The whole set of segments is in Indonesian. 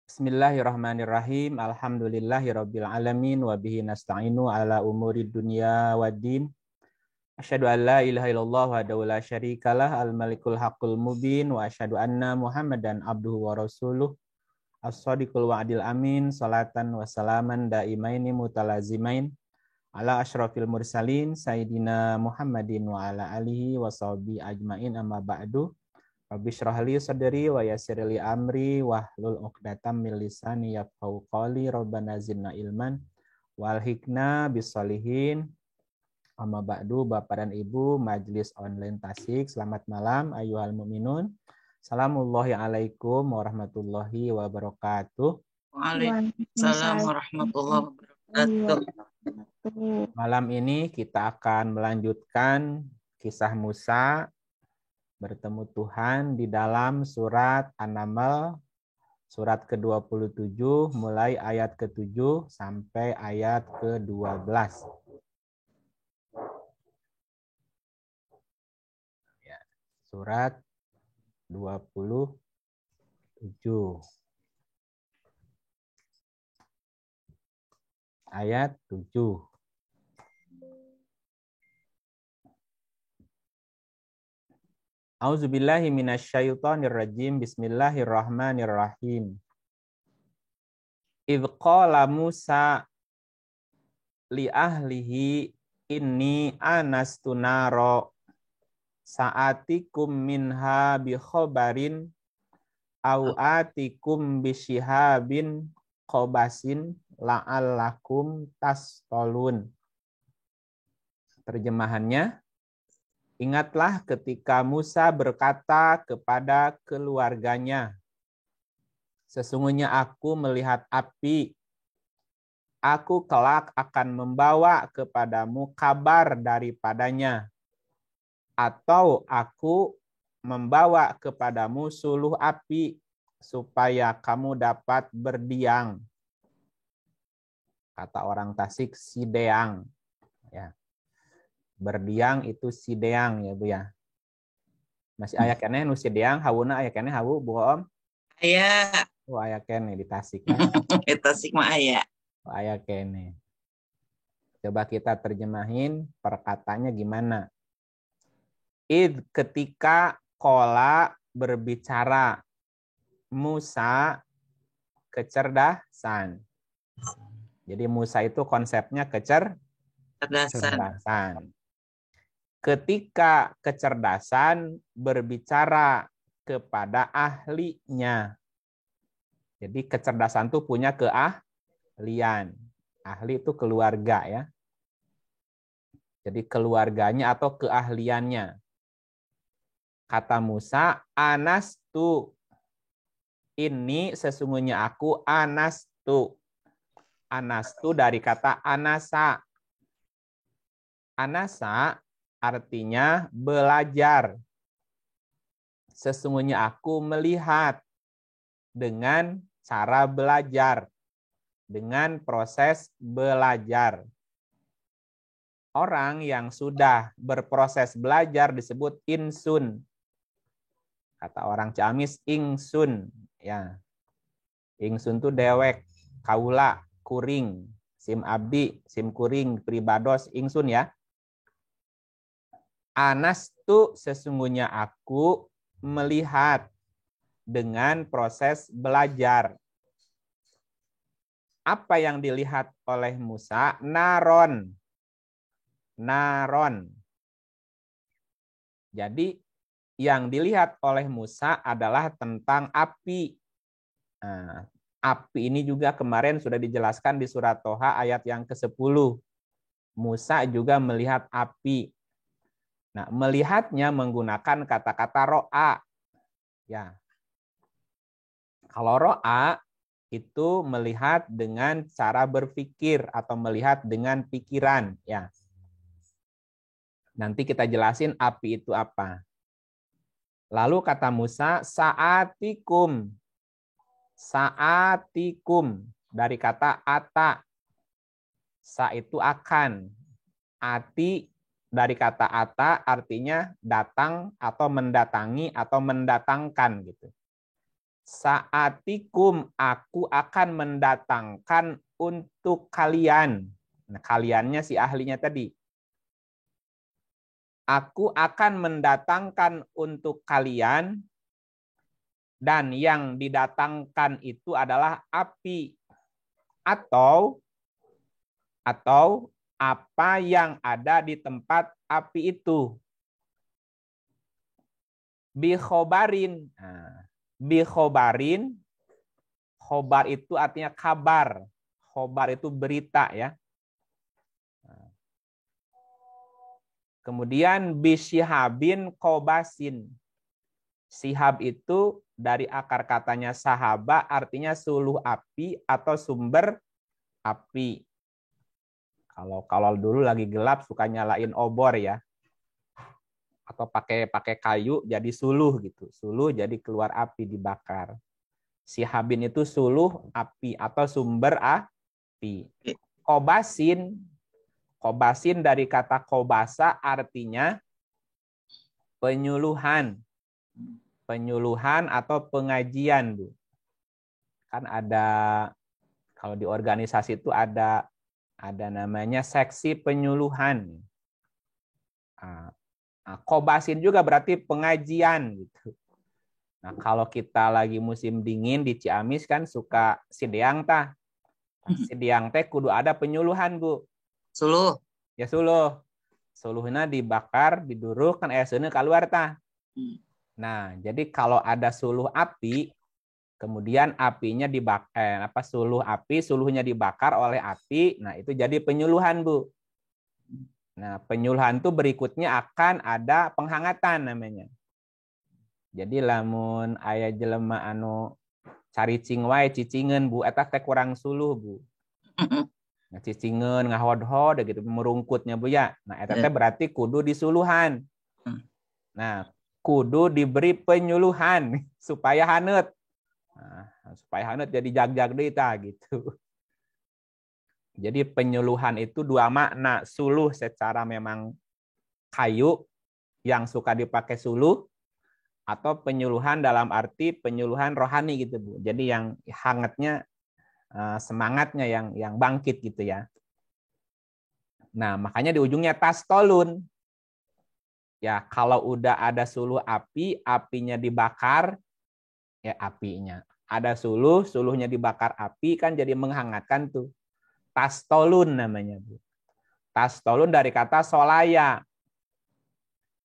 Bismillahirrahmanirrahim. Alhamdulillahirabbil alamin wa bihi nasta'inu ala umuri dunya waddin. Asyhadu an la ilaha illallah wahdahu la syarikalah al-malikul haqqul mubin wa asyhadu anna Muhammadan abduhu wa rasuluh as-shadiqul wa'dil amin salatan wa salaman daimaini mutalazimain ala asyrafil mursalin sayyidina Muhammadin wa ala alihi wa sahbihi ajmain amma ba'du. Rabbi shrah li sadri wa yassir li amri wahlul 'uqdatam min lisani yafqahu qawli. Rabbana zidna ilman walhiqna bisolihin. Amma ba'du, Bapak dan Ibu Majelis Online Tasik, selamat malam ayyuhal mu'minun. Salamullahi alaikum warahmatullahi wabarakatuh. Waalaikumsalam warahmatullahi wabarakatuh. Malam ini kita akan melanjutkan kisah Musa bertemu Tuhan di dalam surat An-Naml, surat ke-27, mulai ayat ke-7 sampai ayat ke-12. Ya, surat 27. Ayat 7. Auzubillahi minasyaitonirrajim. Bismillahirrahmanirrahim. Idz qala Musa li ahlihi inni anastu naro sa'atikum minha bi khabarin au atikum bi shihabin qabasin la'allakum tastolun. Terjemahannya, ingatlah ketika Musa berkata kepada keluarganya, sesungguhnya aku melihat api, aku kelak akan membawa kepadamu kabar daripadanya, atau aku membawa kepadamu suluh api supaya kamu dapat berdiam. Kata orang Tasik, sideang. Ya. Berdiang itu sideang ya Bu ya. Masih aya keneh nu sideang, hawuna aya keneh hawu Bu Om? Aya. Oh aya keneh di Tasik kan. Tasik mah aya. Oh aya keneh. Coba kita terjemahin perkataannya gimana? Id ketika qala berbicara Musa kecerdasan. Jadi Musa itu konsepnya kecerdasan. Ketika kecerdasan berbicara kepada ahlinya. Jadi kecerdasan itu punya keahlian. Ahli itu keluarga ya. Jadi keluarganya atau keahliannya. Kata Musa, anastu. Ini sesungguhnya aku anastu. Anastu dari kata anasa. Anasa artinya belajar. Sesungguhnya aku melihat dengan cara belajar, dengan proses belajar. Orang yang sudah berproses belajar disebut insun. Kata orang Ciamis, ingsun. Ya. Ingsun itu dewek, kaula, kuring, sim abdi, sim kuring, pribados, ingsun ya. Anastu sesungguhnya aku melihat dengan proses belajar. Apa yang dilihat oleh Musa? Naron. Naron. Jadi yang dilihat oleh Musa adalah tentang api. Nah, api ini juga kemarin sudah dijelaskan di surat Toha ayat yang ke-10. Musa juga melihat api. Nah, melihatnya menggunakan kata-kata ro'a. Ya. Kalau ro'a itu melihat dengan cara berpikir atau melihat dengan pikiran. Ya. Nanti kita jelasin api itu apa. Lalu kata Musa, sa'atikum. Sa'atikum. Dari kata ata. Sa itu akan. Ati dari kata ata artinya datang atau mendatangi atau mendatangkan gitu. Saatikum, aku akan mendatangkan untuk kalian. Nah, kaliannya si ahlinya tadi. Aku akan mendatangkan untuk kalian, dan yang didatangkan itu adalah api atau apa yang ada di tempat api itu. Bikhobarin. Nah, bikhobarin, khobar itu artinya kabar. Khobar itu berita ya. Kemudian bisyihabin kobasin. Sihab itu dari akar katanya sahaba artinya suluh api atau sumber api. Kalau dulu lagi gelap suka nyalain obor ya. Atau pakai kayu jadi suluh gitu. Suluh jadi keluar api dibakar. Sihabin itu suluh api atau sumber api. Kobasin dari kata kobasa artinya penyuluhan. Penyuluhan atau pengajian, Bu. Kan ada, kalau di organisasi itu ada namanya seksi penyuluhan. Kobasin juga berarti pengajian gitu. Nah, kalau kita lagi musim dingin di Ciamis kan suka sideang tah. Sideang teh kudu ada penyuluhan, Bu. Suluh. Ya suluh. Suluhnya dibakar, diduruk kan seuneu keluar tah. Nah, jadi kalau ada suluh api, kemudian apinya dibakar, suluhnya dibakar oleh api, nah itu jadi penyuluhan, Bu. Nah, penyuluhan itu berikutnya akan ada penghangatan namanya. Jadi lamun aya jelema anu caricing wae cicingeun, Bu, eta teh kurang suluh, Bu. Nah, cicingeun ngahodhod gitu merungkutnya, Bu ya. Nah, eta teh berarti kudu disuluhan. Nah, kudu diberi penyuluhan supaya haneut. Nah, supaya haneut jadi jag-jag deui tah gitu. Jadi penyuluhan itu dua makna, suluh secara memang kayu yang suka dipakai suluh, atau penyuluhan dalam arti penyuluhan rohani gitu, Bu. Jadi yang hangatnya, semangatnya yang bangkit gitu ya. Nah, makanya di ujungnya tastolun. Ya, kalau udah ada suluh api, apinya dibakar, ya apinya. Ada suluh, suluhnya dibakar api kan jadi menghangatkan tuh. Tastolun namanya, Bu. Tastolun dari kata solaya.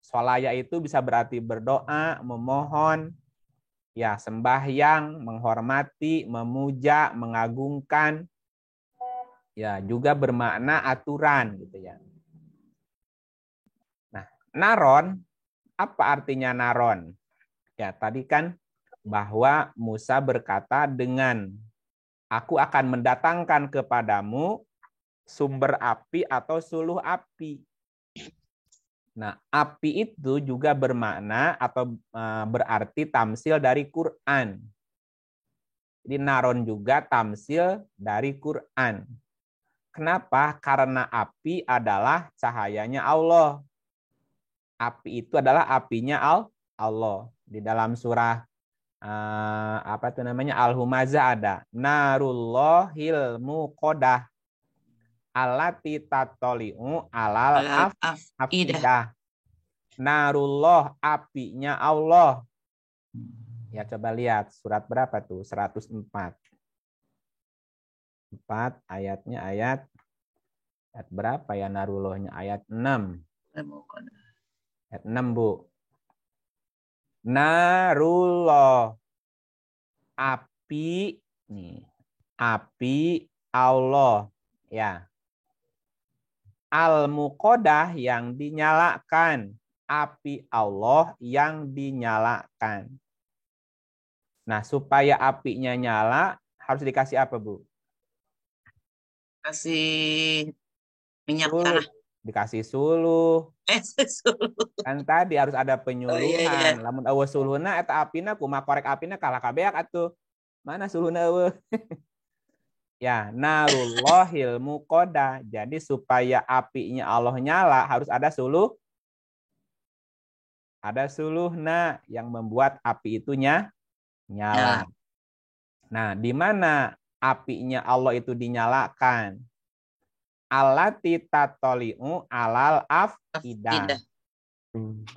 Solaya itu bisa berarti berdoa, memohon, ya sembahyang, menghormati, memuja, mengagungkan. Ya, juga bermakna aturan gitu ya. Nah, naron, apa artinya naron? Ya, tadi kan bahwa Musa berkata dengan aku akan mendatangkan kepadamu sumber api atau suluh api. Nah, api itu juga bermakna atau berarti tamsil dari Quran. Jadi naron juga tamsil dari Quran. Kenapa? Karena api adalah cahayanya Allah. Api itu adalah apinya Allah. Di dalam surah Al-Humazah ada narullahil muqadah allati tatoli'u alal afidah. Narullah, apinya Allah. Ya, coba lihat surat berapa tuh? 104. 4 ayatnya ayat berapa ya narullahnya? Ayat 6. Ayat 6, Bu. Narullah, api nih. Api Allah, ya. Al-muqadah yang dinyalakan, api Allah yang dinyalakan. Nah, supaya apinya nyala harus dikasih apa, Bu? Kasih minyak Suluh. tanah. Dikasih suluh. Suluh. Kan tadi harus ada Oh, iya. penyuluhan. Lamun eueuh suluhna eta apina kumaha korek apina kalah kabeak atuh. Mana suluhna eueuh? Ya, narullahil muqoda. Jadi supaya apinya Allah nyala harus ada suluh. Ada suluhna yang membuat api itu nyala. Ya. Nah, di mana apinya Allah itu dinyalakan? Allati tatoli'u alal afidah. Tidak.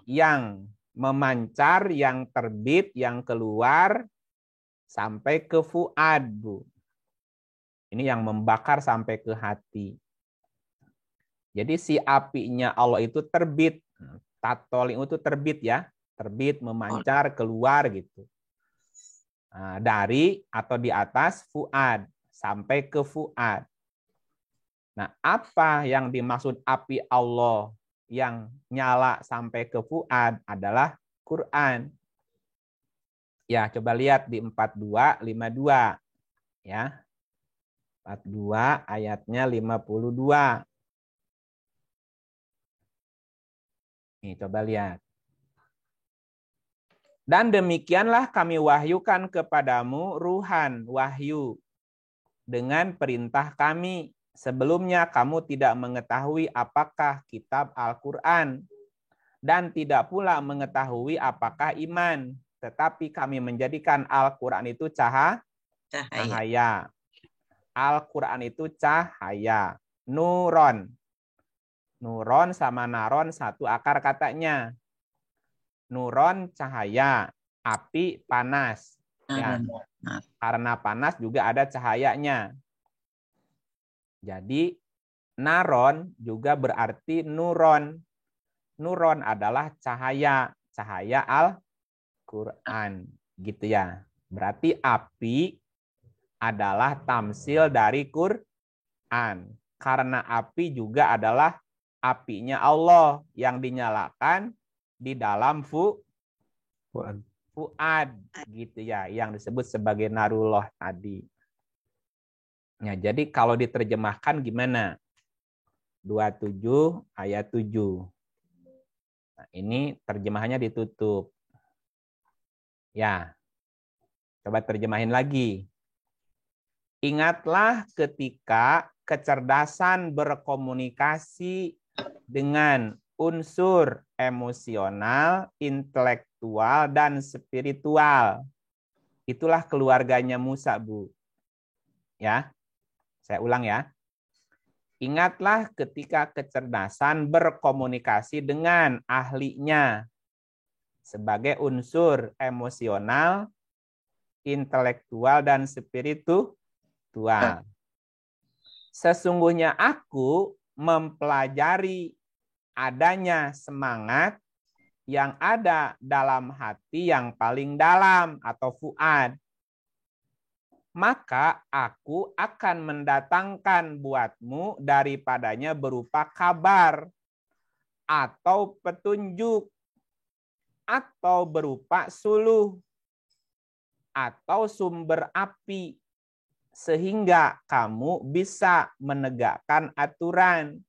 Yang memancar, yang terbit, yang keluar sampai ke fuad, Bu. Ini yang membakar sampai ke hati. Jadi si apinya Allah itu terbit. Tatoli'u itu terbit ya. Terbit, memancar, keluar gitu. Nah, dari atau di atas fuad sampai ke fuad. Nah, apa yang dimaksud api Allah yang nyala sampai ke fuad adalah Quran. Ya, coba lihat di 4252 ya. 42 ayatnya 52. Nih, coba lihat. Dan demikianlah kami wahyukan kepadamu ruhan, wahyu, dengan perintah kami. Sebelumnya kamu tidak mengetahui apakah kitab Al-Quran, dan tidak pula mengetahui apakah iman. Tetapi kami menjadikan Al-Quran itu cahaya. Al-Quran itu cahaya. Nuron. Nuron sama naron satu akar katanya. Nuron cahaya, api panas. Ya, karena panas juga ada cahayanya. Jadi naron juga berarti nuron. Nuron adalah cahaya, cahaya Al-Quran. Gitu ya. Berarti api adalah tamsil dari Quran. Karena api juga adalah apinya Allah yang dinyalakan di dalam fuad gitu ya, yang disebut sebagai narullah tadi. Ya, jadi kalau diterjemahkan gimana? 27 ayat 7. Nah, ini terjemahannya ditutup. Ya. Coba terjemahin lagi. Ingatlah ketika kecerdasan berkomunikasi dengan unsur emosional, intelektual, dan spiritual. Itulah keluarganya Musa, Bu. Ya, saya ulang ya. Ingatlah ketika kecerdasan berkomunikasi dengan ahlinya sebagai unsur emosional, intelektual, dan spiritual. Sesungguhnya aku mempelajari adanya semangat yang ada dalam hati yang paling dalam atau fuad. Maka aku akan mendatangkan buatmu daripadanya berupa kabar atau petunjuk atau berupa suluh atau sumber api sehingga kamu bisa menegakkan aturan,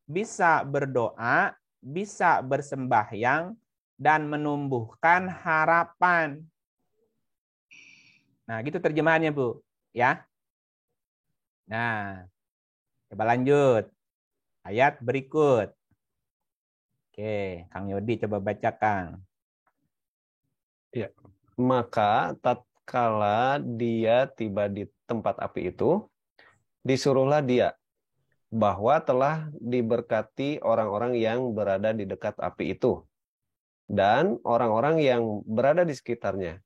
bisa berdoa, bisa bersembahyang, dan menumbuhkan harapan. Nah, gitu terjemahannya, Bu. Ya. Nah, coba lanjut. Ayat berikut. Oke, Kang Yodi coba bacakan. Ya. Maka tatkala dia tiba di tempat api itu, disuruhlah dia bahwa telah diberkati orang-orang yang berada di dekat api itu dan orang-orang yang berada di sekitarnya.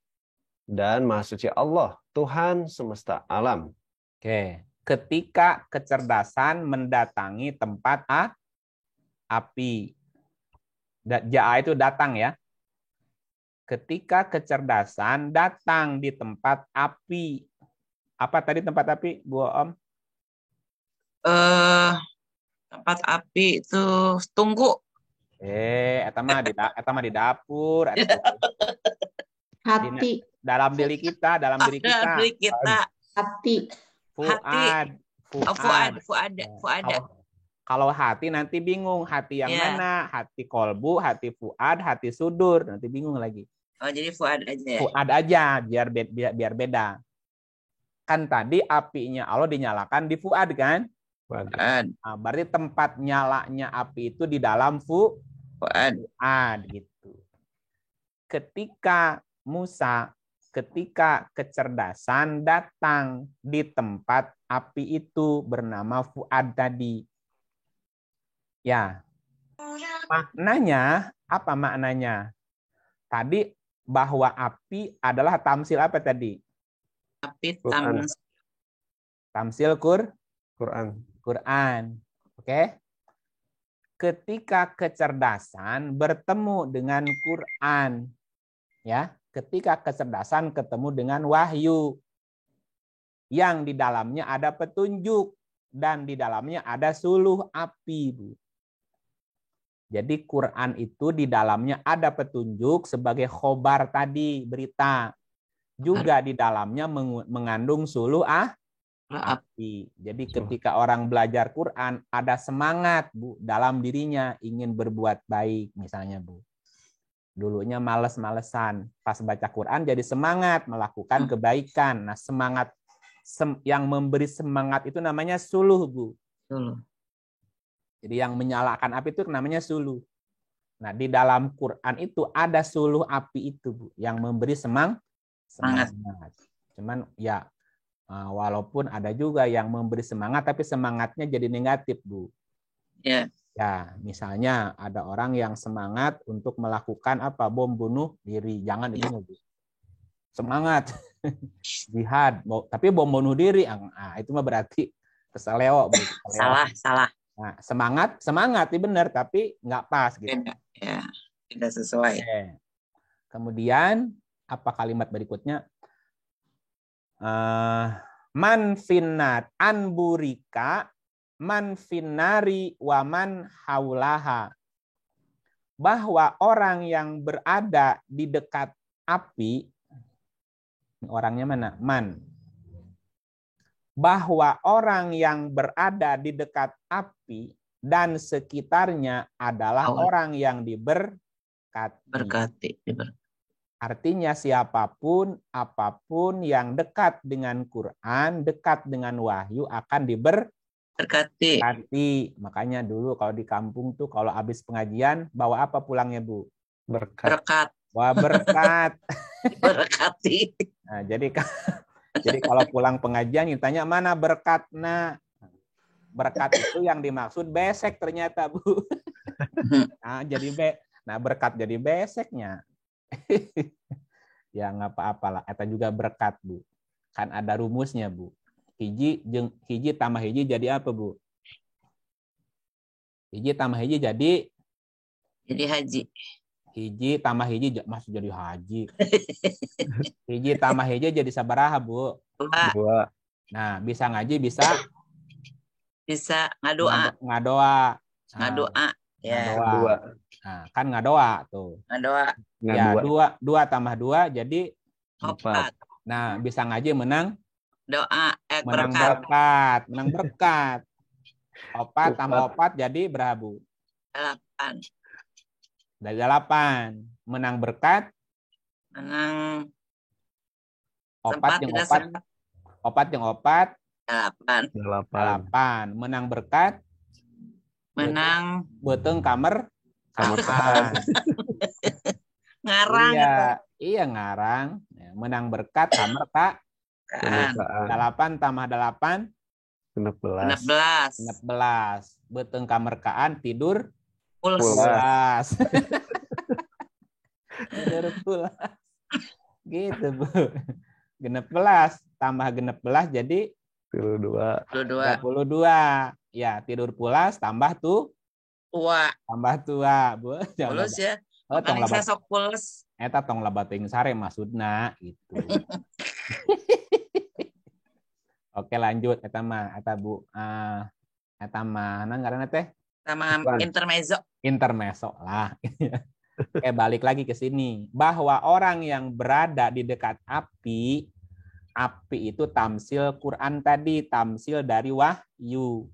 Dan Maha Suci Allah, Tuhan semesta alam. Oke, ketika kecerdasan mendatangi tempat api. Ja'a itu datang ya. Ketika kecerdasan datang di tempat api. Apa tadi tempat api, Bu Om? Tempat api itu tunggu. Eta mah di dapur. Hati. Dalam diri kita, dalam diri kita. Hati. Fuad. Kalau hati nanti bingung. Hati yang mana? Hati kolbu, hati fuad, hati sudur. Nanti bingung lagi. Oh, jadi fuad aja ya? Fuad aja, biar beda. Kan tadi apinya Allah dinyalakan di fuad kan? Waduh. Nah, berarti tempat nyalanya api itu di dalam Fuad. fuad gitu. Ketika kecerdasan datang di tempat api itu bernama fuad tadi. Ya. Maknanya, apa maknanya? Tadi bahwa api adalah tamsil apa tadi? Api Quran. Tamsil Quran. Quran. Oke? Ketika kecerdasan bertemu dengan Quran, ya, ketika kecerdasan ketemu dengan wahyu yang di dalamnya ada petunjuk dan di dalamnya ada suluh api, Bu. Jadi Quran itu di dalamnya ada petunjuk sebagai khobar tadi, berita. Juga di dalamnya mengandung suluh api. Jadi ketika orang belajar Quran ada semangat, Bu, dalam dirinya ingin berbuat baik misalnya, Bu. Dulunya males-malesan, pas baca Quran jadi semangat melakukan kebaikan. Nah, semangat yang memberi semangat itu namanya suluh, Bu. Jadi yang menyalakan api itu namanya suluh. Nah, di dalam Quran itu ada suluh api itu, Bu, yang memberi semangat. Cuman ya walaupun ada juga yang memberi semangat tapi semangatnya jadi negatif, Bu. Ya. Ya, misalnya ada orang yang semangat untuk melakukan bom bunuh diri. Jangan itu, Bu. Semangat jihad, tapi bom bunuh diri, itu mah berarti keseleo, Bu. Salah. Nah, semangat itu benar tapi nggak pas gitu. Ya, tidak sesuai. Kemudian apa kalimat berikutnya? Man finnat anburika man finnari wa man haulaha. Bahwa orang yang berada di dekat api, orangnya mana? Man. Bahwa orang yang berada di dekat api dan sekitarnya adalah orang yang diberkati. Artinya siapapun, apapun yang dekat dengan Quran, dekat dengan wahyu akan diberkati. Makanya dulu kalau di kampung tuh kalau habis pengajian bawa apa pulangnya, Bu? Berkat. Wah, berkat. Berkati. Nah, jadi kalau pulang pengajian ditanya mana berkatnya. Berkat itu yang dimaksud besek ternyata, Bu. Nah, berkat jadi beseknya. Ya nggak apa-apalah. Eta juga berkat, Bu. Kan ada rumusnya, Bu. Hiji tambah hiji jadi apa, Bu? Hiji tambah hiji jadi haji. Hiji tambah hiji masih jadi haji. Hiji tambah hiji jadi sabaraha, Bu? 2. Nah, bisa ngaji, bisa ngadoa. Ngadoa. Ya. Ngadoa. Nah, kan ngadoa tuh. Ngadoa. Ya, 2 tambah 2 jadi 4. Nah, bisa ngaji menang doa menang berkat. 4 tambah 4 jadi berapa, Bu? 8. Dari 8. Menang berkat. Menang 4 yang 4. 8. Menang berkat. Menang beteng kamar. Ngarang. Iya ngarang. Menang berkat kamar Kak. 8 tambah 8. 16. Beteng kamerkaan tidur pulas. Tidur pulas. Gitu, Bu. 16 tambah 16 jadi 32. Ya, tidur pulas tambah tua, Bu. Pulas ya. Makanya saya sok pulas. Eta tong loba teuing sare maksudna gitu. Oke, lanjut eta Bu. Eta mah ngaranna teh? Sama intermezzo lah. Balik lagi ke sini. Bahwa orang yang berada di dekat api itu tamsil Quran tadi, tamsil dari wahyu.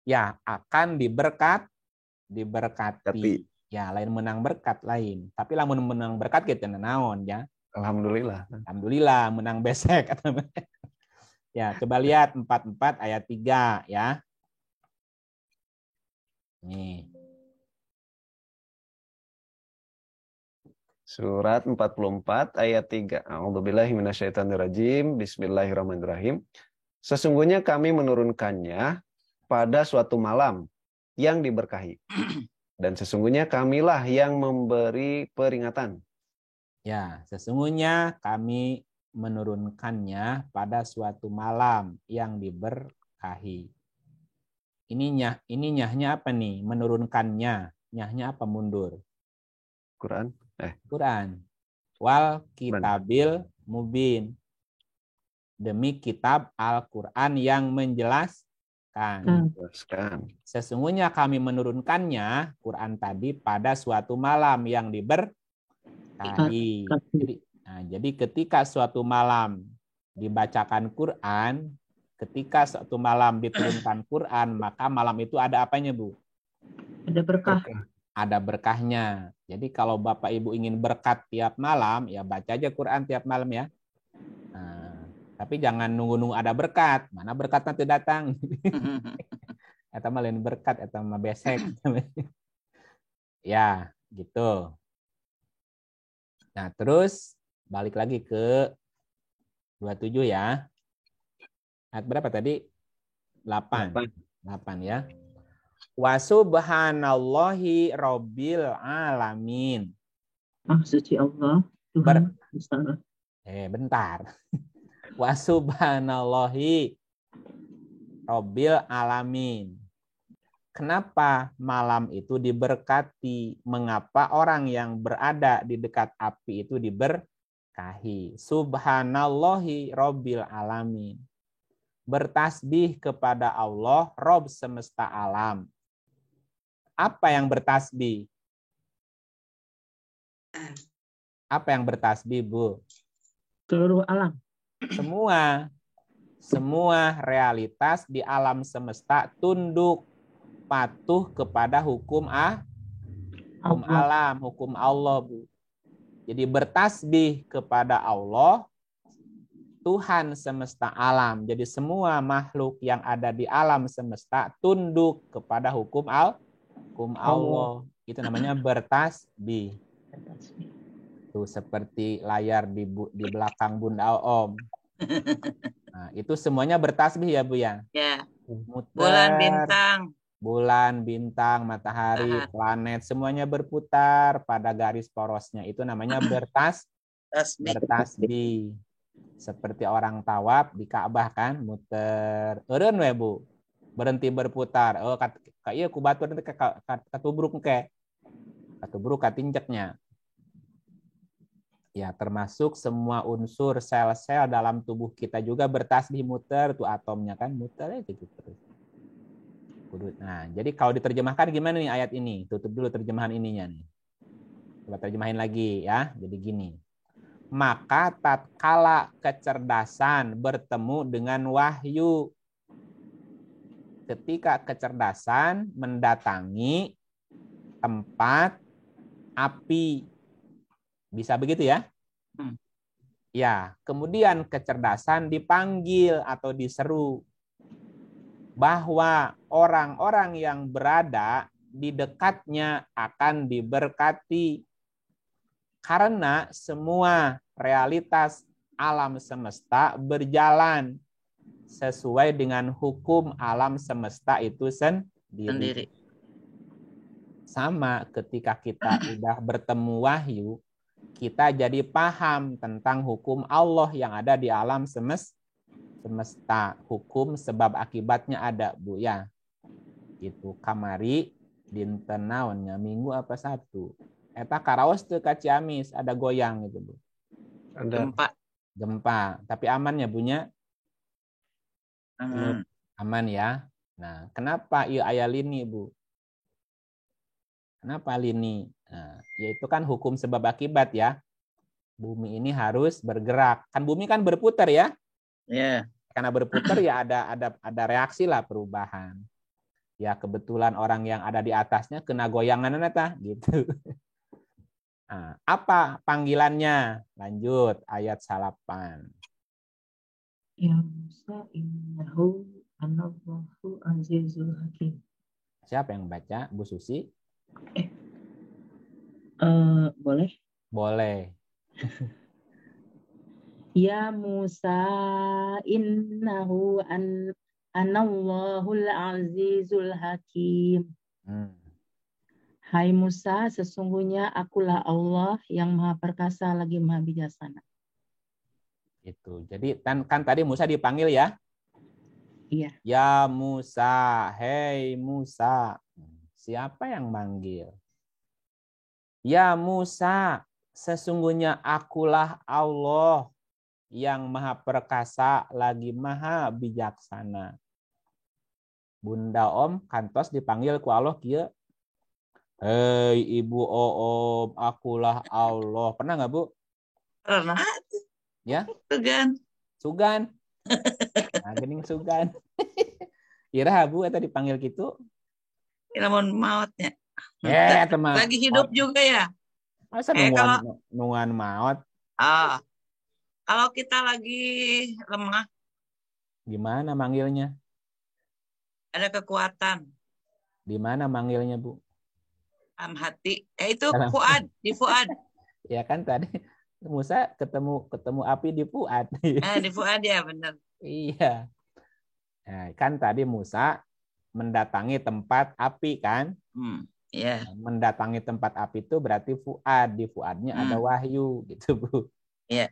Ya, akan diberkati. Ya, lain menang berkat lain. Tapi lamun menang berkat kita naon ya. Alhamdulillah menang besek. Ya, coba lihat 44 ayat 3 ya. Nih. Surat 44 ayat 3. A'udzubillahi minasyaitonirrajim. Bismillahirrahmanirrahim. Sesungguhnya kami menurunkannya pada suatu malam yang diberkahi. Dan sesungguhnya kamilah yang memberi peringatan. Ya, sesungguhnya kami menurunkannya pada suatu malam yang diberkahi. Ini nyahnya apa nih? Menurunkannya. Nyahnya apa mundur? Quran. Quran. Wal kitabil mubin. Demi kitab Al-Quran yang menjelaskan. Sesungguhnya kami menurunkannya, Quran tadi, pada suatu malam yang diberkahi. Jadi ketika suatu malam dibacakan Quran, ketika suatu malam diturunkan Quran, maka malam itu ada apanya, Bu? Ada berkah. Ada berkahnya. Jadi kalau Bapak Ibu ingin berkat tiap malam, ya baca aja Quran tiap malam ya. Nah, tapi jangan nunggu-nunggu ada berkat. Mana berkat nanti datang. Eta mah lain berkat, eta mah besek. Ya, gitu. Nah, terus balik lagi ke 27 ya. Ayat berapa tadi? 8 ya. Wa subhanallahi rabbil alamin. Suci Allah, Tuhan besar. Bentar. Wa subhanallahi rabbil alamin. Kenapa malam itu diberkati? Mengapa orang yang berada di dekat api itu diberkahi? Subhanallahi rabbil alamin. Bertasbih kepada Allah, Rob semesta alam. Apa yang bertasbih? Apa yang bertasbih, Bu? Seluruh alam. Semua realitas di alam semesta tunduk patuh kepada hukum alam, hukum Allah, Bu. Jadi bertasbih kepada Allah, Tuhan semesta alam. Jadi semua makhluk yang ada di alam semesta tunduk kepada hukum Allah. Itu namanya bertasbih. Tuh seperti layar di belakang Bunda Om. Nah, itu semuanya bertasbih ya, Bu ya? Ya. Muter, bulan, bintang, matahari, planet, semuanya berputar pada garis porosnya. Itu namanya bertasbih. Seperti orang tawaf di Ka'bah kan, muter. Eureun we, Bu. Berhenti berputar. Oh, ieu ku batur nanti katubruk ke. Katubruk katinceknya. Ya, termasuk semua unsur sel-sel dalam tubuh kita juga bertasbih muter, tuh atomnya kan muter aja gitu. Nah, jadi kalau diterjemahkan gimana nih ayat ini? Tutup dulu terjemahan ininya nih. Coba terjemahin lagi ya. Jadi gini. Maka tatkala kecerdasan bertemu dengan wahyu. Ketika kecerdasan mendatangi tempat api. Bisa begitu ya? Ya, kemudian kecerdasan dipanggil atau diseru bahwa orang-orang yang berada di dekatnya akan diberkati karena semua realitas alam semesta berjalan sesuai dengan hukum alam semesta itu sendiri. Sama ketika kita udah bertemu wahyu, kita jadi paham tentang hukum Allah yang ada di alam semesta. Hukum sebab akibatnya ada, Bu ya. Itu kamari dinten naonnya Minggu apa Sabtu. Eta karaos teu ka Ciamis ada goyang gitu, Bu. Ada Gempa, tapi aman ya, Bunya? Aman ya. Nah, kenapa ieu aya lini, Bu? Kenapa lini? Nah, yaitu kan hukum sebab akibat ya. Bumi ini harus bergerak. Kan bumi kan berputar ya? Iya. Karena berputar ya ada reaksi lah perubahan. Ya kebetulan orang yang ada di atasnya kena goyangan eta gitu. Nah, apa panggilannya? Lanjut ayat 8. Ya Musa innahu anallahu azizul hakim. Siapa yang baca? Bu Susi? Boleh? Boleh. Ya Musa innahu anallahu azizul hakim. Hai Musa, sesungguhnya akulah Allah yang maha perkasa lagi maha bijaksana. Itu. Jadi kan tadi Musa dipanggil ya? Iya. Ya Musa, hei Musa. Siapa yang manggil? Ya Musa, sesungguhnya akulah Allah yang maha perkasa lagi maha bijaksana. Bunda Om kantos dipanggil ku Allah kieu. Hei Ibu Om, akulah Allah. Pernah nggak Bu? Pernah. Ya? Sugan. Nah, gening Sugan. Ira Bu eta dipanggil gitu. Lamun mautnya. Teman. Lagi hidup juga ya. Masa nunguan maut? Kalau kita lagi lemah. Gimana manggilnya? Ada kekuatan. Di mana manggilnya Bu? Dalam hati. Itu Fuad, di Fuad. Ya kan tadi Musa ketemu api di Fuad. Di Fuad ya benar. Iya. Nah, kan tadi Musa mendatangi tempat api kan? Iya. Mendatangi tempat api itu berarti Fuad. Di Fuadnya ada wahyu gitu Bu. Iya.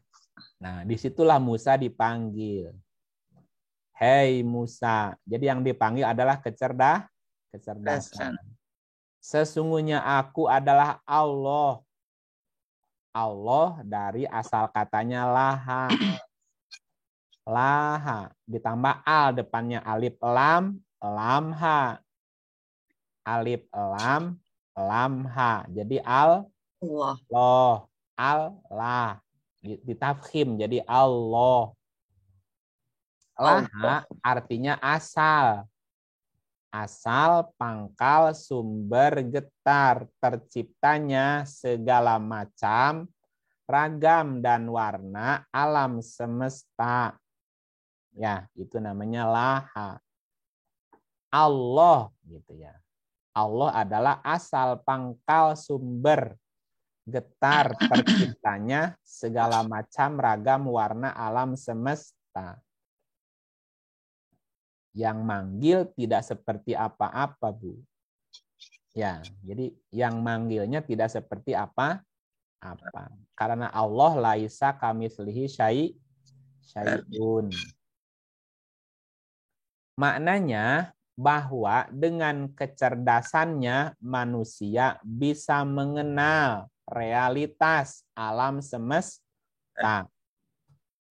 Nah, disitulah Musa dipanggil. Hei Musa. Jadi yang dipanggil adalah kecerdasan. Sesungguhnya aku adalah Allah. Allah dari asal katanya laha. Laha. Ditambah al depannya alif lam ha. Alif lam ha. Jadi Allah. Allah. Ditafkhim jadi Allah. Laha artinya asal. Asal, pangkal, sumber, getar, terciptanya segala macam, ragam dan warna alam semesta. Ya, itu namanya laha. Allah gitu ya. Allah adalah asal, pangkal, sumber, getar, terciptanya segala macam, ragam, warna alam semesta. Yang manggil tidak seperti apa-apa, Bu. Ya, jadi yang manggilnya tidak seperti apa-apa. Karena Allah laisa kamitslihi syai'un. Maknanya bahwa dengan kecerdasannya manusia bisa mengenal realitas alam semesta.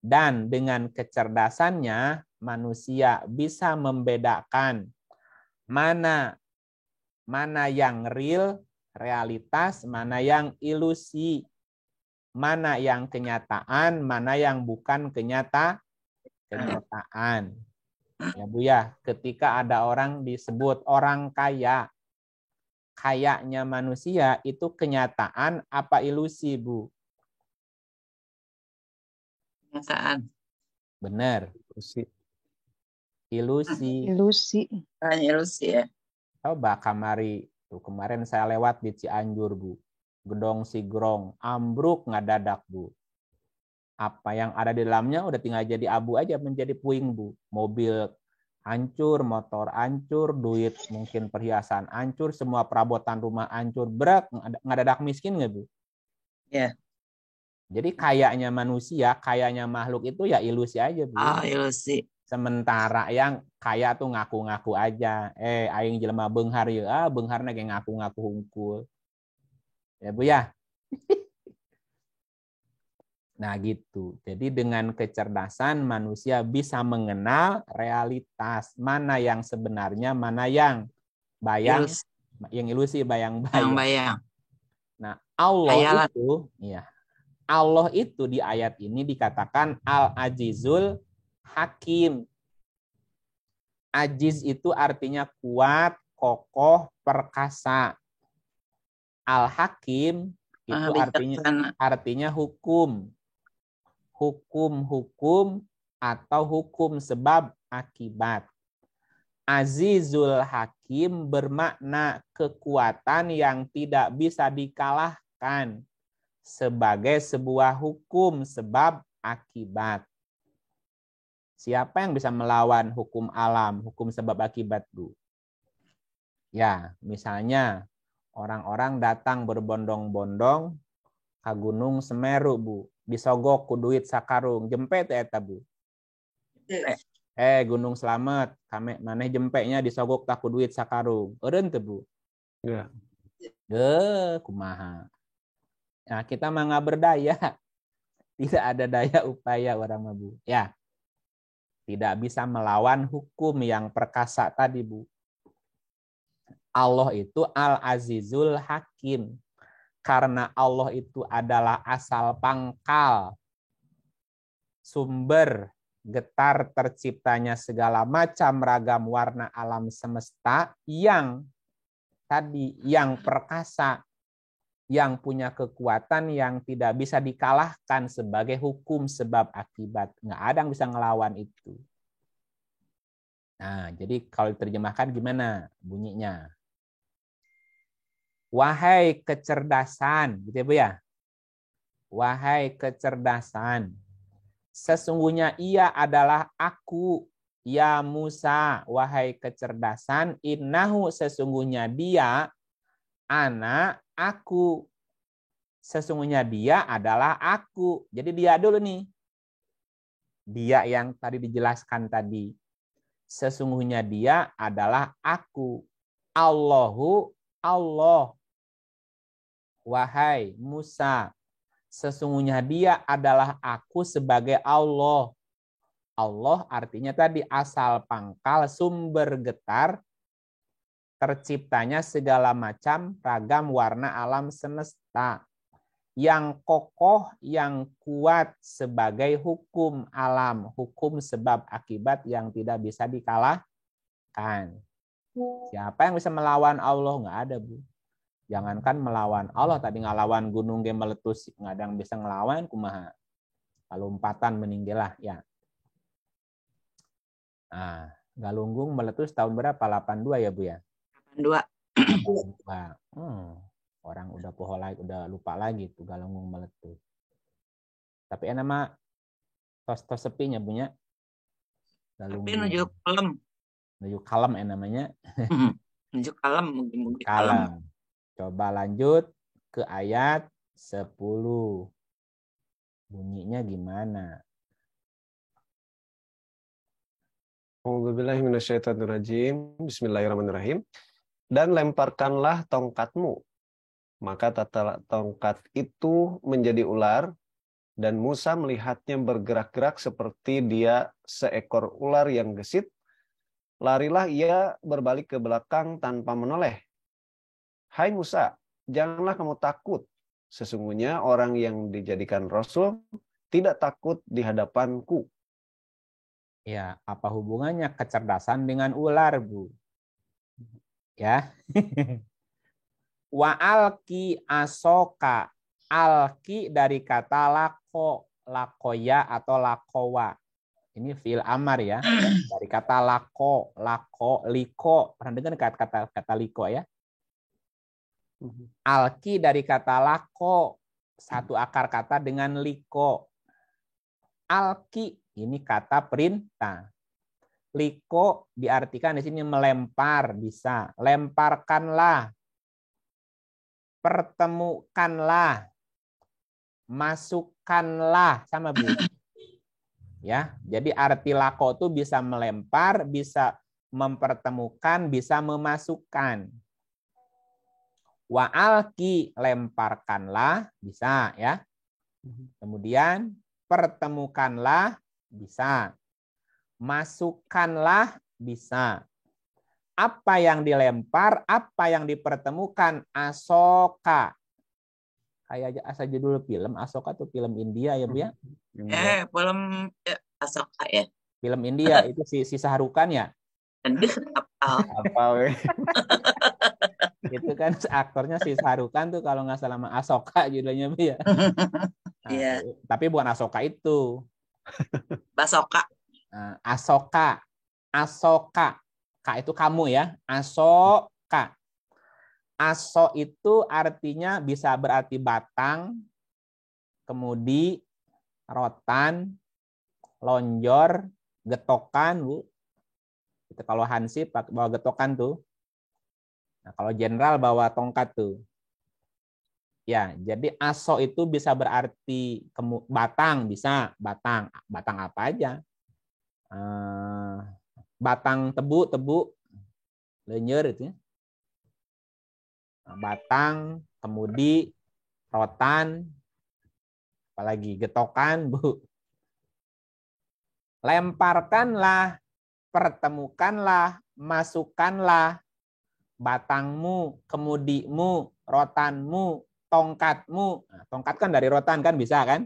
Dan dengan kecerdasannya manusia bisa membedakan mana yang real, realitas, mana yang ilusi, mana yang kenyataan, mana yang bukan kenyataan. Ya Bu ya, ketika ada orang disebut orang kaya, kayanya manusia itu kenyataan apa ilusi Bu? Kenyataan. Benar. Ilusi ya. Coba kemarin saya lewat di Cianjur Bu. Gedong Sigrong ambruk ngadadak Bu. Apa yang ada di dalamnya udah tinggal jadi abu aja, menjadi puing Bu. Mobil hancur, motor hancur, duit mungkin perhiasan hancur, semua perabotan rumah hancur, berat ngadadak miskin nggak Bu? Ya. Jadi kayaknya manusia, kayaknya makhluk itu ya ilusi aja Bu. Ilusi. Sementara yang kaya tuh ngaku-ngaku aja. Aing jelema beunghar ye, beungharna ge ngaku-ngaku hungkul. Ya Bu ya. Nah gitu. Jadi dengan kecerdasan manusia bisa mengenal realitas. Mana yang sebenarnya, mana yang bayang, yang ilusi bayang-bayang. Nah Allah itu, ya. Allah itu di ayat ini dikatakan Al-Azizul Hakim. Aziz itu artinya kuat, kokoh, perkasa. Al-Hakim itu artinya hukum. Hukum atau hukum sebab akibat. Azizul Hakim bermakna kekuatan yang tidak bisa dikalahkan sebagai sebuah hukum sebab akibat. Siapa yang bisa melawan hukum alam, hukum sebab akibat, Bu? Ya, misalnya orang-orang datang berbondong-bondong ke Gunung Semeru, Bu. Disogok ku duit sakarung, jempet eta, Bu. Gunung Slamet, kame maneh jempeknya disogok tak ku duit sakarung. Eureun teu, Bu? Ya. Kumaha. Nah, kita mah nggak berdaya. Tidak ada daya upaya orang mah, Bu. Ya. Tidak bisa melawan hukum yang perkasa tadi, Bu. Allah itu Al-Azizul Hakim. Karena Allah itu adalah asal pangkal, sumber getar terciptanya segala macam ragam warna alam semesta yang tadi, yang perkasa, yang punya kekuatan yang tidak bisa dikalahkan sebagai hukum sebab akibat. Nggak ada yang bisa ngelawan itu. Nah, jadi kalau diterjemahkan gimana bunyinya? Wahai kecerdasan, gitu ya Bu ya. Wahai kecerdasan, sesungguhnya ia adalah aku, ya Musa, wahai kecerdasan, innahu sesungguhnya dia, ana, aku. Sesungguhnya dia adalah aku. Jadi dia dulu nih. Dia yang tadi dijelaskan tadi. Sesungguhnya dia adalah aku. Allahu, Allah. Wahai Musa, sesungguhnya dia adalah aku sebagai Allah. Allah artinya tadi asal pangkal, sumber getar, terciptanya segala macam ragam warna alam semesta. Yang kokoh, yang kuat sebagai hukum alam, hukum sebab akibat yang tidak bisa dikalahkan. Siapa yang bisa melawan Allah? Nggak ada, Bu. Jangankan melawan Allah, tadi ngelawan gunung ge meletus, nggak ada yang bisa ngelawan, kumaha. Lompatan meninggalah, ya. Nah, Galunggung meletus tahun berapa? 82 ya, Bu ya? 82. Orang udah poho lagi, udah lupa lagi tuh Galunggung meletus. Tapi nama tos sepinya punya. Tapi nuju kalem. Nuju kalem namanya. Nuju kalem mungkin kalem. Coba lanjut ke ayat 10. Bunyinya gimana? A'udzubillahi minasyaitonirrajim. Bismillahirrahmanirrahim. Dan lemparkanlah tongkatmu. Maka tongkat itu menjadi ular, dan Musa melihatnya bergerak-gerak seperti dia seekor ular yang gesit. Larilah ia berbalik ke belakang tanpa menoleh. Hai Musa, janganlah kamu takut. Sesungguhnya orang yang dijadikan Rasul tidak takut di hadapanku. Ya, apa hubungannya kecerdasan dengan ular, Bu? Ya. Wa alki asoka. Alki dari kata lako, lakoya atau lakowa. Ini fi'il amar ya. Dari kata lako, liko. Pernah dengar kata liko ya? Alki dari kata lako, satu akar kata dengan liko. Alki ini kata perintah. Liko diartikan di sini melempar, bisa. Lemparkanlah. Pertemukanlah. Masukkanlah, sama Bu. Ya, jadi arti lako itu bisa melempar, bisa mempertemukan, bisa memasukkan. Wa alki, lemparkanlah, bisa ya. Kemudian pertemukanlah, bisa. Masukkanlah, bisa. Apa yang dilempar, apa yang dipertemukan, asoka. Kayak asa judul film, Asoka tuh film India ya Bu ya? Film Asoka ya. Film India itu si Saharukan ya? Apa Itu kan aktornya si Saharukan tuh kalau nggak salah Asoka judulnya Bu ya. Nah, Iya. tapi bukan Asoka itu. Basoka. Asoka. Asoka. Ka itu kamu ya. Asoka. Aso itu artinya bisa berarti batang, kemudi, rotan, lonjor, getokan, Bu. Itu kalau hansip bawa getokan tuh. Nah, kalau jenderal bawa tongkat tuh. Ya, jadi aso itu bisa berarti batang, bisa batang apa aja. Batang tebu, lenyer itu ya. Batang, kemudi, rotan, apalagi getokan, Bu. Lemparkanlah, pertemukanlah, masukkanlah batangmu, kemudimu, rotanmu, tongkatmu. Nah, tongkat kan dari rotan kan bisa kan?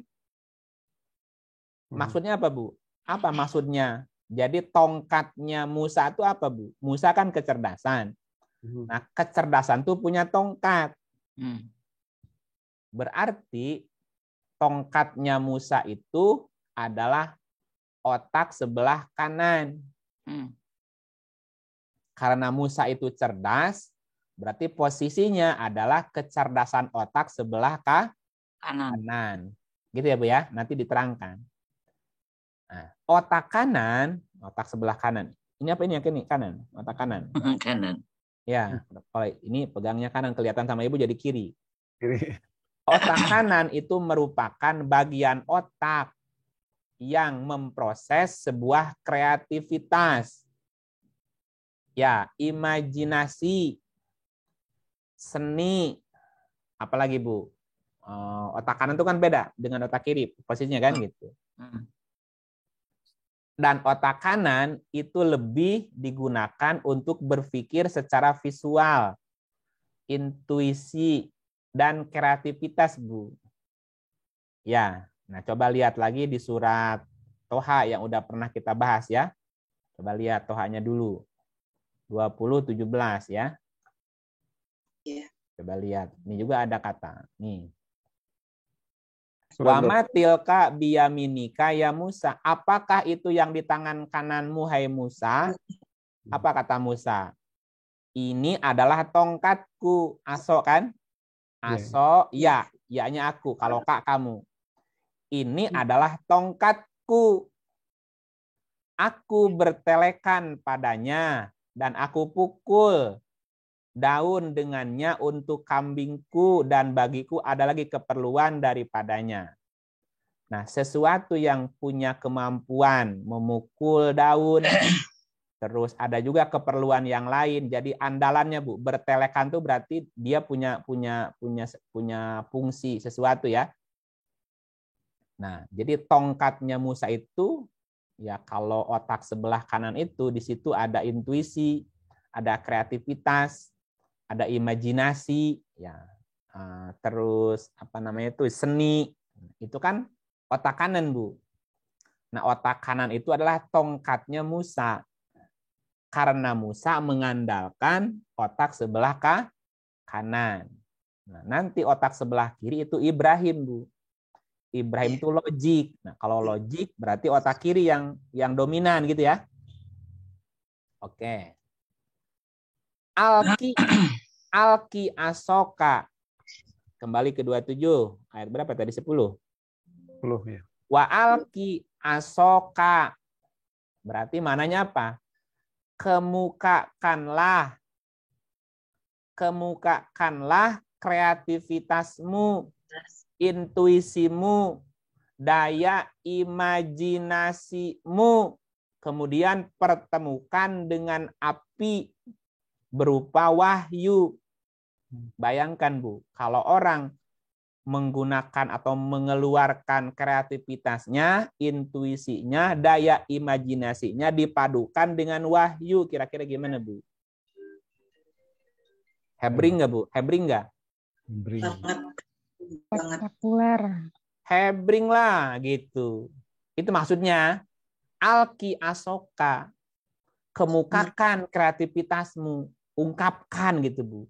Maksudnya apa, Bu? Apa maksudnya? Jadi tongkatnya Musa itu apa, Bu? Musa kan kecerdasan. Nah, kecerdasan tuh punya tongkat. Berarti tongkatnya Musa itu adalah otak sebelah kanan. Karena Musa itu cerdas, berarti posisinya adalah kecerdasan otak sebelah kanan. Gitu ya, Bu ya? Nanti diterangkan. Nah, otak kanan, otak sebelah kanan. Ini apa ini yang kini? Kanan, otak kanan. Kanan. Ya, kalau ini pegangnya kanan, kelihatan sama Ibu jadi kiri. Otak kanan itu merupakan bagian otak yang memproses sebuah kreativitas. Ya, imajinasi, seni, apalagi Bu? Otak kanan itu kan beda dengan otak kiri, posisinya kan gitu. Dan otak kanan itu lebih digunakan untuk berpikir secara visual, intuisi, dan kreativitas, Bu. Ya, nah coba lihat lagi di surat Toha yang udah pernah kita bahas ya. Coba lihat Tohanya dulu. 20:17 ya. Iya. Coba lihat. Ini juga ada kata. Nih. Wa matilka biyaminika ya Musa. Apakah itu yang di tangan kananmu hai Musa? Apa kata Musa? Ini adalah tongkatku. Aso kan? Aso, ya. Ya-nya aku. Kalau kak kamu. Ini adalah tongkatku. Aku bertelekan padanya dan aku pukul daun dengannya untuk kambingku dan bagiku ada lagi keperluan daripadanya. Nah, sesuatu yang punya kemampuan memukul daun, terus ada juga keperluan yang lain. Jadi andalannya, Bu, bertelekan tuh berarti dia punya fungsi sesuatu ya. Nah, jadi tongkatnya Musa itu ya kalau otak sebelah kanan itu di situ ada intuisi, ada kreativitas, ada imajinasi, ya, terus apa namanya itu seni, itu kan otak kanan, Bu. Nah, otak kanan itu adalah tongkatnya Musa, karena Musa mengandalkan otak sebelah kanan. Nah, nanti otak sebelah kiri itu Ibrahim, Bu. Ibrahim itu logik. Nah, kalau logik berarti otak kiri yang dominan gitu ya. Oke. Alki asoka. Kembali ke 27. Ayat berapa tadi? 10. 10 ya. Wa alki asoka. Berarti mananya apa? Kemukakanlah kreativitasmu, intuisimu, daya imajinasimu. Kemudian pertemukan dengan api berupa wahyu. Bayangkan, Bu, kalau orang menggunakan atau mengeluarkan kreativitasnya, intuisinya, daya imajinasinya dipadukan dengan wahyu. Kira-kira gimana, Bu? Hebring nggak, Bu? Hebring nggak? Spektakuler. Hebring lah, gitu. Itu maksudnya. Alki asoka. Kemukakan kreativitasmu. Ungkapkan gitu, Bu.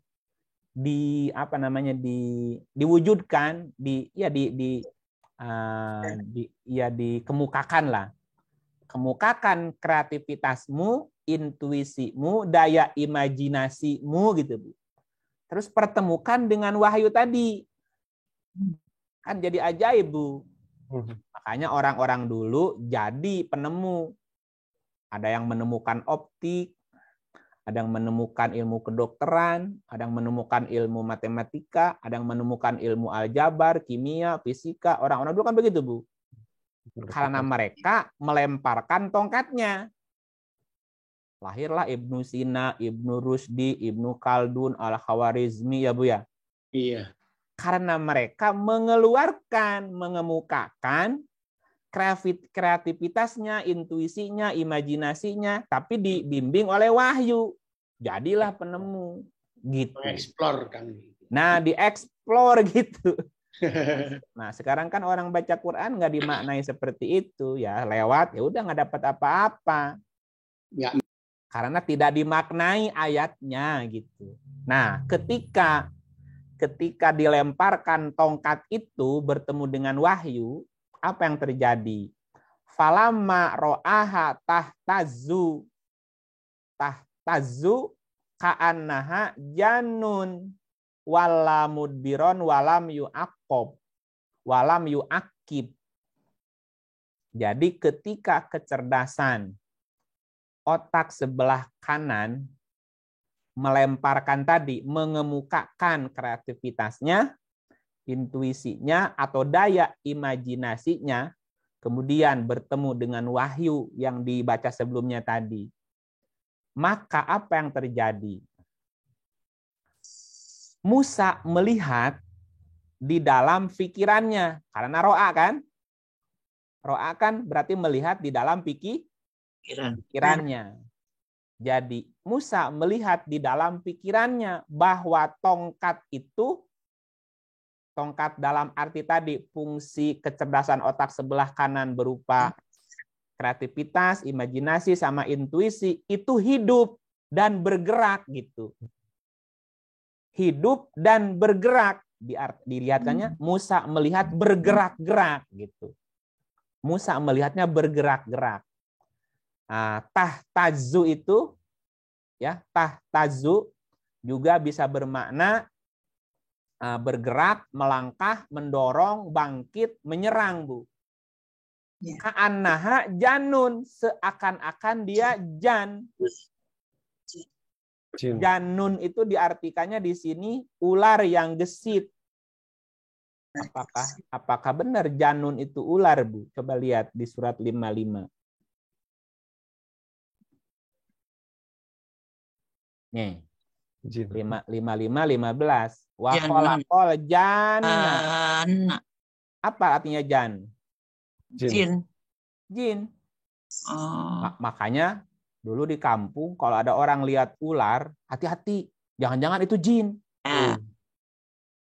Diwujudkan, dikemukakan lah. Kemukakan kreativitasmu, intuisimu, daya imajinasimu gitu, Bu. Terus pertemukan dengan wahyu tadi. Kan jadi ajaib, Bu. Makanya orang-orang dulu jadi penemu. Ada yang menemukan optik, ada yang menemukan ilmu kedokteran, ada yang menemukan ilmu matematika, ada yang menemukan ilmu aljabar, kimia, fisika. Orang-orang dulu kan begitu, Bu. Karena mereka melemparkan tongkatnya. Lahirlah Ibnu Sina, Ibnu Rusdi, Ibnu Khaldun, Al-Khawarizmi, ya Bu ya. Iya. Karena mereka mengeluarkan, mengemukakan kreativitasnya, intuisinya, imajinasinya, tapi dibimbing oleh wahyu. Jadilah penemu. Gitu. Mengeksplor kan. Nah, dieksplor gitu. Nah, sekarang kan orang baca Quran nggak dimaknai seperti itu. Ya, lewat, ya udah nggak dapat apa-apa. Ya. Karena tidak dimaknai ayatnya gitu. Nah, ketika dilemparkan tongkat itu bertemu dengan wahyu, apa yang terjadi? Falamma ro'aha tahtazu ka'annaha jannun wala mudbiron walam yu'akib. Jadi ketika kecerdasan otak sebelah kanan melemparkan tadi, mengemukakan kreativitasnya, intuisinya atau daya imajinasinya, kemudian bertemu dengan wahyu yang dibaca sebelumnya tadi. Maka apa yang terjadi? Musa melihat di dalam pikirannya, karena ro'a kan? Ro'a kan berarti melihat di dalam pikirannya. Jadi Musa melihat di dalam pikirannya bahwa tongkat itu, tongkat dalam arti tadi fungsi kecerdasan otak sebelah kanan berupa kreativitas, imajinasi, sama intuisi, itu hidup dan bergerak gitu. Hidup dan bergerak. Dilihatkannya Musa melihat bergerak-gerak gitu. Musa melihatnya bergerak-gerak. Nah, tahtazu itu ya, tahtazu juga bisa bermakna bergerak, melangkah, mendorong, bangkit, menyerang, Bu. Ka'annaha janun, seakan-akan dia jan. Janun itu diartikannya di sini ular yang gesit. Apakah benar janun itu ular, Bu? Coba lihat di surat 55. Nih. 55:15. Wa khalaqal janna. Apa artinya jan? Jin. Makanya dulu di kampung kalau ada orang lihat ular, hati-hati, jangan-jangan itu jin.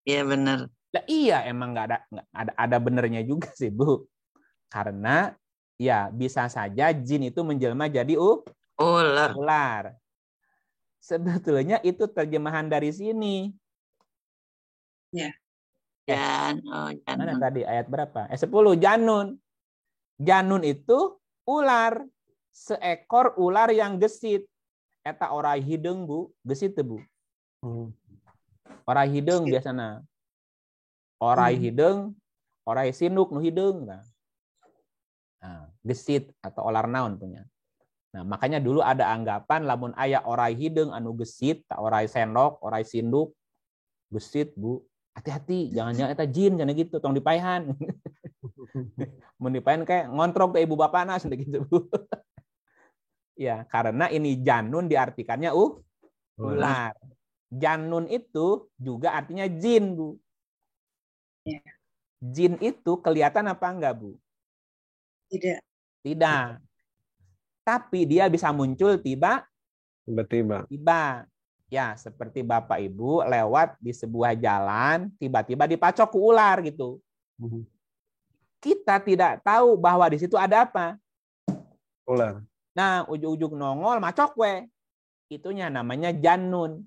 Iya benar. Lah iya, emang nggak ada benernya juga sih, Bu. Karena ya bisa saja jin itu menjelma jadi ular. Sebetulnya itu terjemahan dari sini. Ya. Mana tadi ayat berapa? 10, janun. Janun itu ular. Seekor ular yang gesit. Eta orai hidung, Bu. Gesit tuh, Bu. Orai hidung biasanya. Orai hidung, orai sinduk nu hidung. Nah, gesit atau olar naon punya. Nah, makanya dulu ada anggapan lamun aya orai hidung anu gesit, tak orai sendok, orai sinduk, gesit, Bu. Hati-hati, jangan-jangan eta jin, jangan gitu, tong dipaehan. Mun dipaehan kayak ngontrol ke ibu bapana gitu, Bu. Ya, karena ini janun diartikannya ular. Janun itu juga artinya jin, Bu. Jin itu kelihatan apa enggak, Bu? Tidak. Tapi dia bisa muncul tiba-tiba. Ya, seperti Bapak Ibu lewat di sebuah jalan, tiba-tiba dipacok ke ular gitu. Kita tidak tahu bahwa di situ ada apa? Ular. Nah, ujung-ujung nongol, macok we. Itunya namanya janun.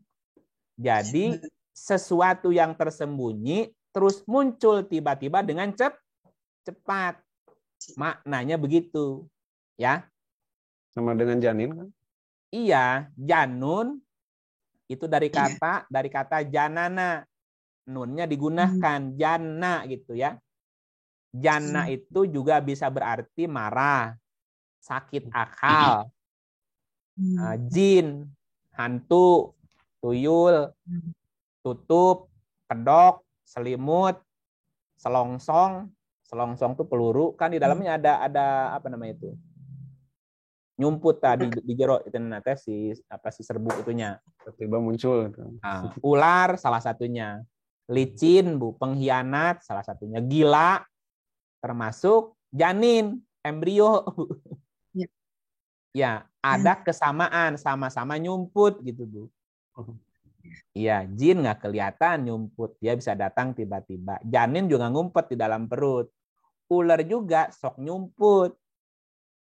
Jadi, sesuatu yang tersembunyi terus muncul tiba-tiba dengan cepat. Maknanya begitu. Ya. Sama dengan janin kan? Iya, janun itu dari kata janana. Nunnya digunakan jana gitu ya. Jana itu juga bisa berarti marah, sakit akal, jin, hantu, tuyul, tutup, kedok, selimut, selongsong. Selongsong itu peluru, kan di dalamnya ada apa namanya itu? Nyumput tadi di jero itu nanti si serbuk itunya. Tiba-tiba muncul. Nah, ular salah satunya. Licin, Bu, pengkhianat salah satunya. Gila termasuk janin, embrio. Ya. Ya, ada kesamaan, sama-sama nyumput gitu, Bu. Iya, jin nggak kelihatan nyumput, dia bisa datang tiba-tiba. Janin juga ngumpet di dalam perut. Ular juga sok nyumput.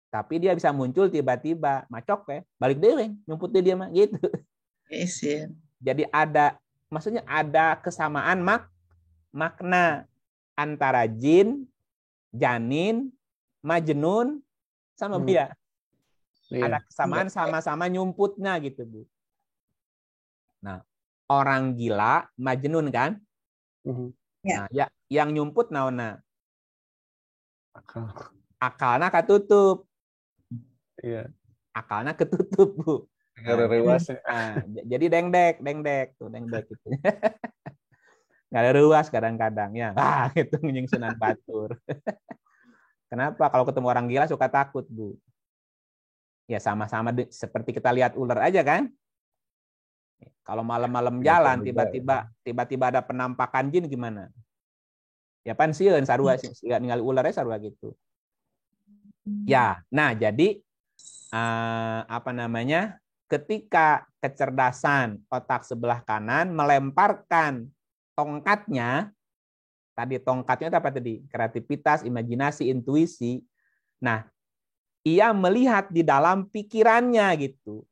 Tapi dia bisa muncul tiba-tiba, macok ya, balik deweng, nyumput dia mah gitu. Yes, ya. Jadi maksudnya ada kesamaan makna antara jin, janin, majnun sama dia. Ada kesamaan sama-sama nyumputnya gitu, Bu. Nah, orang gila majnun kan? Nah, ya, yang nyumput naona akalna katutup. Iya. Akalnya ketutup, Bu. Nah, jadi dengdek tuh, dengdek gitu. Nggak ada ruas kadang-kadang ya. Itu nying Sunan Batur. Kenapa? Kalau ketemu orang gila suka takut, Bu. Ya sama-sama seperti kita lihat ular aja kan. Kalau malam-malam jalan tiba-tiba ada penampakan jin gimana? Ya pan sieun sarua ningali ularnya sarua gitu. Ya, nah jadi apa namanya? Ketika kecerdasan otak sebelah kanan melemparkan tongkatnya, tadi tongkatnya apa tadi? Kreativitas, imajinasi, intuisi. Nah, ia melihat di dalam pikirannya gitu.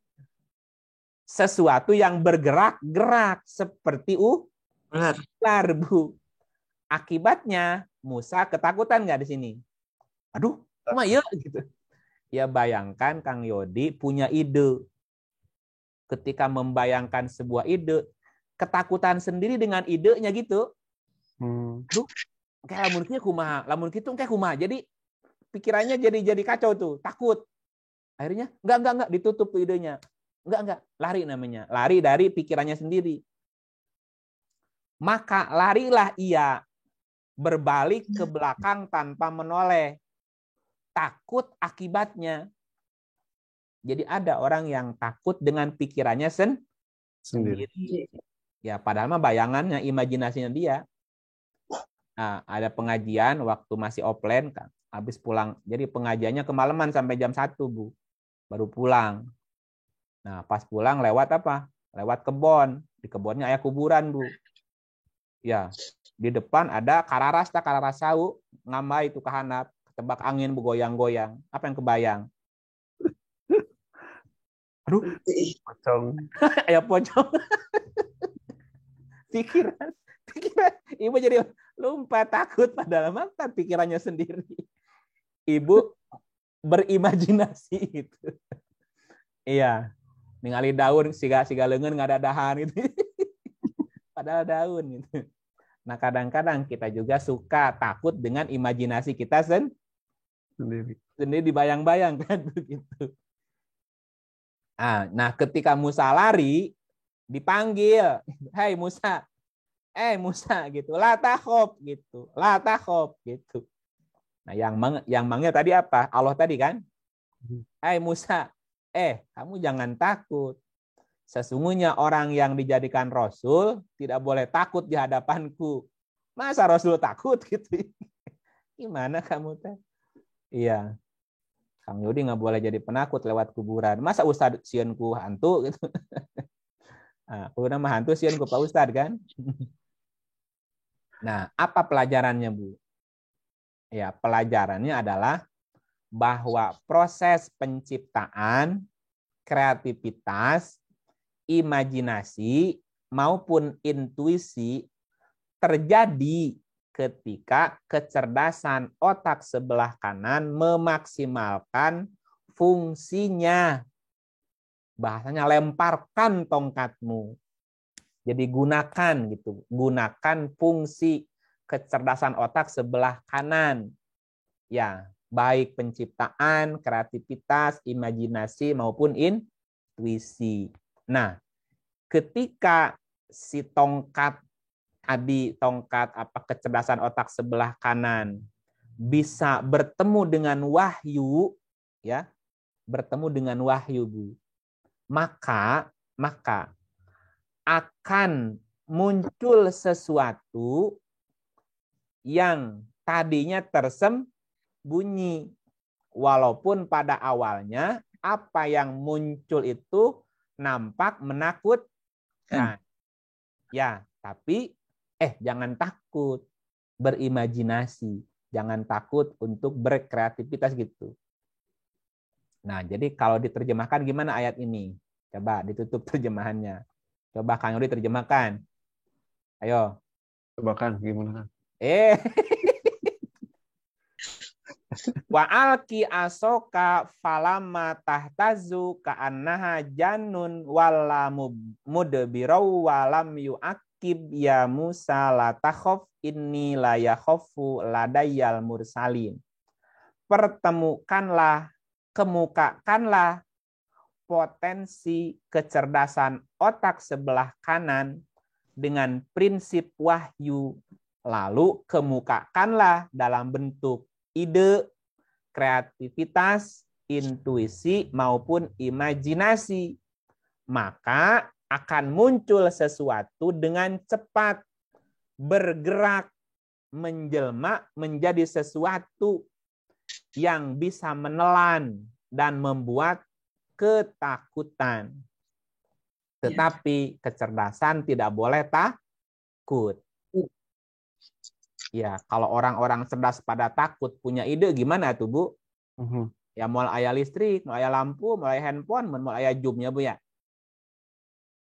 Sesuatu yang bergerak-gerak seperti ular, Bu. Akibatnya Musa ketakutan nggak di sini? Aduh, cuma ya gitu. Ya bayangkan Kang Yodi punya ide. Ketika membayangkan sebuah ide, ketakutan sendiri dengan idenya gitu. Aduh, kayak lamun kitu kayak kumaha. Jadi pikirannya jadi kacau tuh, takut. Akhirnya enggak ditutup tuh idenya. Enggak, lari namanya. Lari dari pikirannya sendiri. Maka larilah ia berbalik ke belakang tanpa menoleh. Takut akibatnya. Jadi ada orang yang takut dengan pikirannya sendiri. Ya, padahal mah bayangannya, imajinasinya dia. Nah, ada pengajian waktu masih offline, kan. Habis pulang. Jadi pengajiannya kemalaman sampai jam 1, Bu. Baru pulang. Nah, pas pulang lewat apa? Lewat kebon. Di kebonnya ada kuburan, Bu. Ya, di depan ada kararas sau, ngambai itu kahanap, ketebak angin bergoyang-goyang. Apa yang kebayang? Aduh, pocong. Ya pocong. pikiran. Ibu jadi lupa, takut padahal mata pikirannya sendiri. Ibu berimajinasi gitu. Iya. Ningali daun siga leungeun nggak ada dahan gitu. Padahal daun gitu. Nah, kadang-kadang kita juga suka takut dengan imajinasi kita sendiri dibayang-bayang kan begitu. Nah, ketika Musa lari, dipanggil, "Hai Musa." Musa gitu. La takhop gitu. La takhop gitu. Nah, yang manggil tadi apa? Allah tadi kan? Hai Musa, kamu jangan takut. Sesungguhnya orang yang dijadikan rasul tidak boleh takut di hadapanku. Masa rasul takut gitu? Gimana kamu teh? Iya. Kang Yudi nggak boleh jadi penakut lewat kuburan. Masa Ustad sieun ku hantu gitu? Nah, aku nama hantu sieun ku Pak Ustad kan? Nah, apa pelajarannya, Bu? Ya, pelajarannya adalah bahwa proses penciptaan, kreativitas, imajinasi maupun intuisi terjadi ketika kecerdasan otak sebelah kanan memaksimalkan fungsinya. Bahasanya lemparkan tongkatmu. Jadi gunakan gitu. Gunakan fungsi kecerdasan otak sebelah kanan. Ya, baik penciptaan, kreativitas, imajinasi maupun intuisi. Nah, ketika si tongkat kecerdasan otak sebelah kanan bisa bertemu dengan wahyu, ya, bertemu dengan wahyu, Bu. Maka akan muncul sesuatu yang tadinya tersembunyi, walaupun pada awalnya apa yang muncul itu nampak menakutkan. Ya, tapi jangan takut berimajinasi, jangan takut untuk berkreativitas gitu. Nah, jadi kalau diterjemahkan gimana ayat ini? Coba ditutup terjemahannya. Coba Kang Yuri terjemahkan. Ayo. Coba Kang, gimana? Wa alki asoka falama tahtazu ka'annaha jannun wala mudbirau walam yu'akib ya Musa la takhaf inni la yakhafu ladayal mursalin. Kemukakanlah potensi kecerdasan otak sebelah kanan dengan prinsip wahyu, lalu kemukakanlah dalam bentuk ide, kreativitas, intuisi, maupun imajinasi. Maka akan muncul sesuatu dengan cepat, bergerak, menjelma menjadi sesuatu yang bisa menelan dan membuat ketakutan. Tetapi kecerdasan tidak boleh takut. Ya, kalau orang-orang cerdas pada takut punya ide gimana tuh, Bu? Ya mau aya listrik, mau aya lampu, mau aya handphone, mau aya zoom-nya, Bu ya.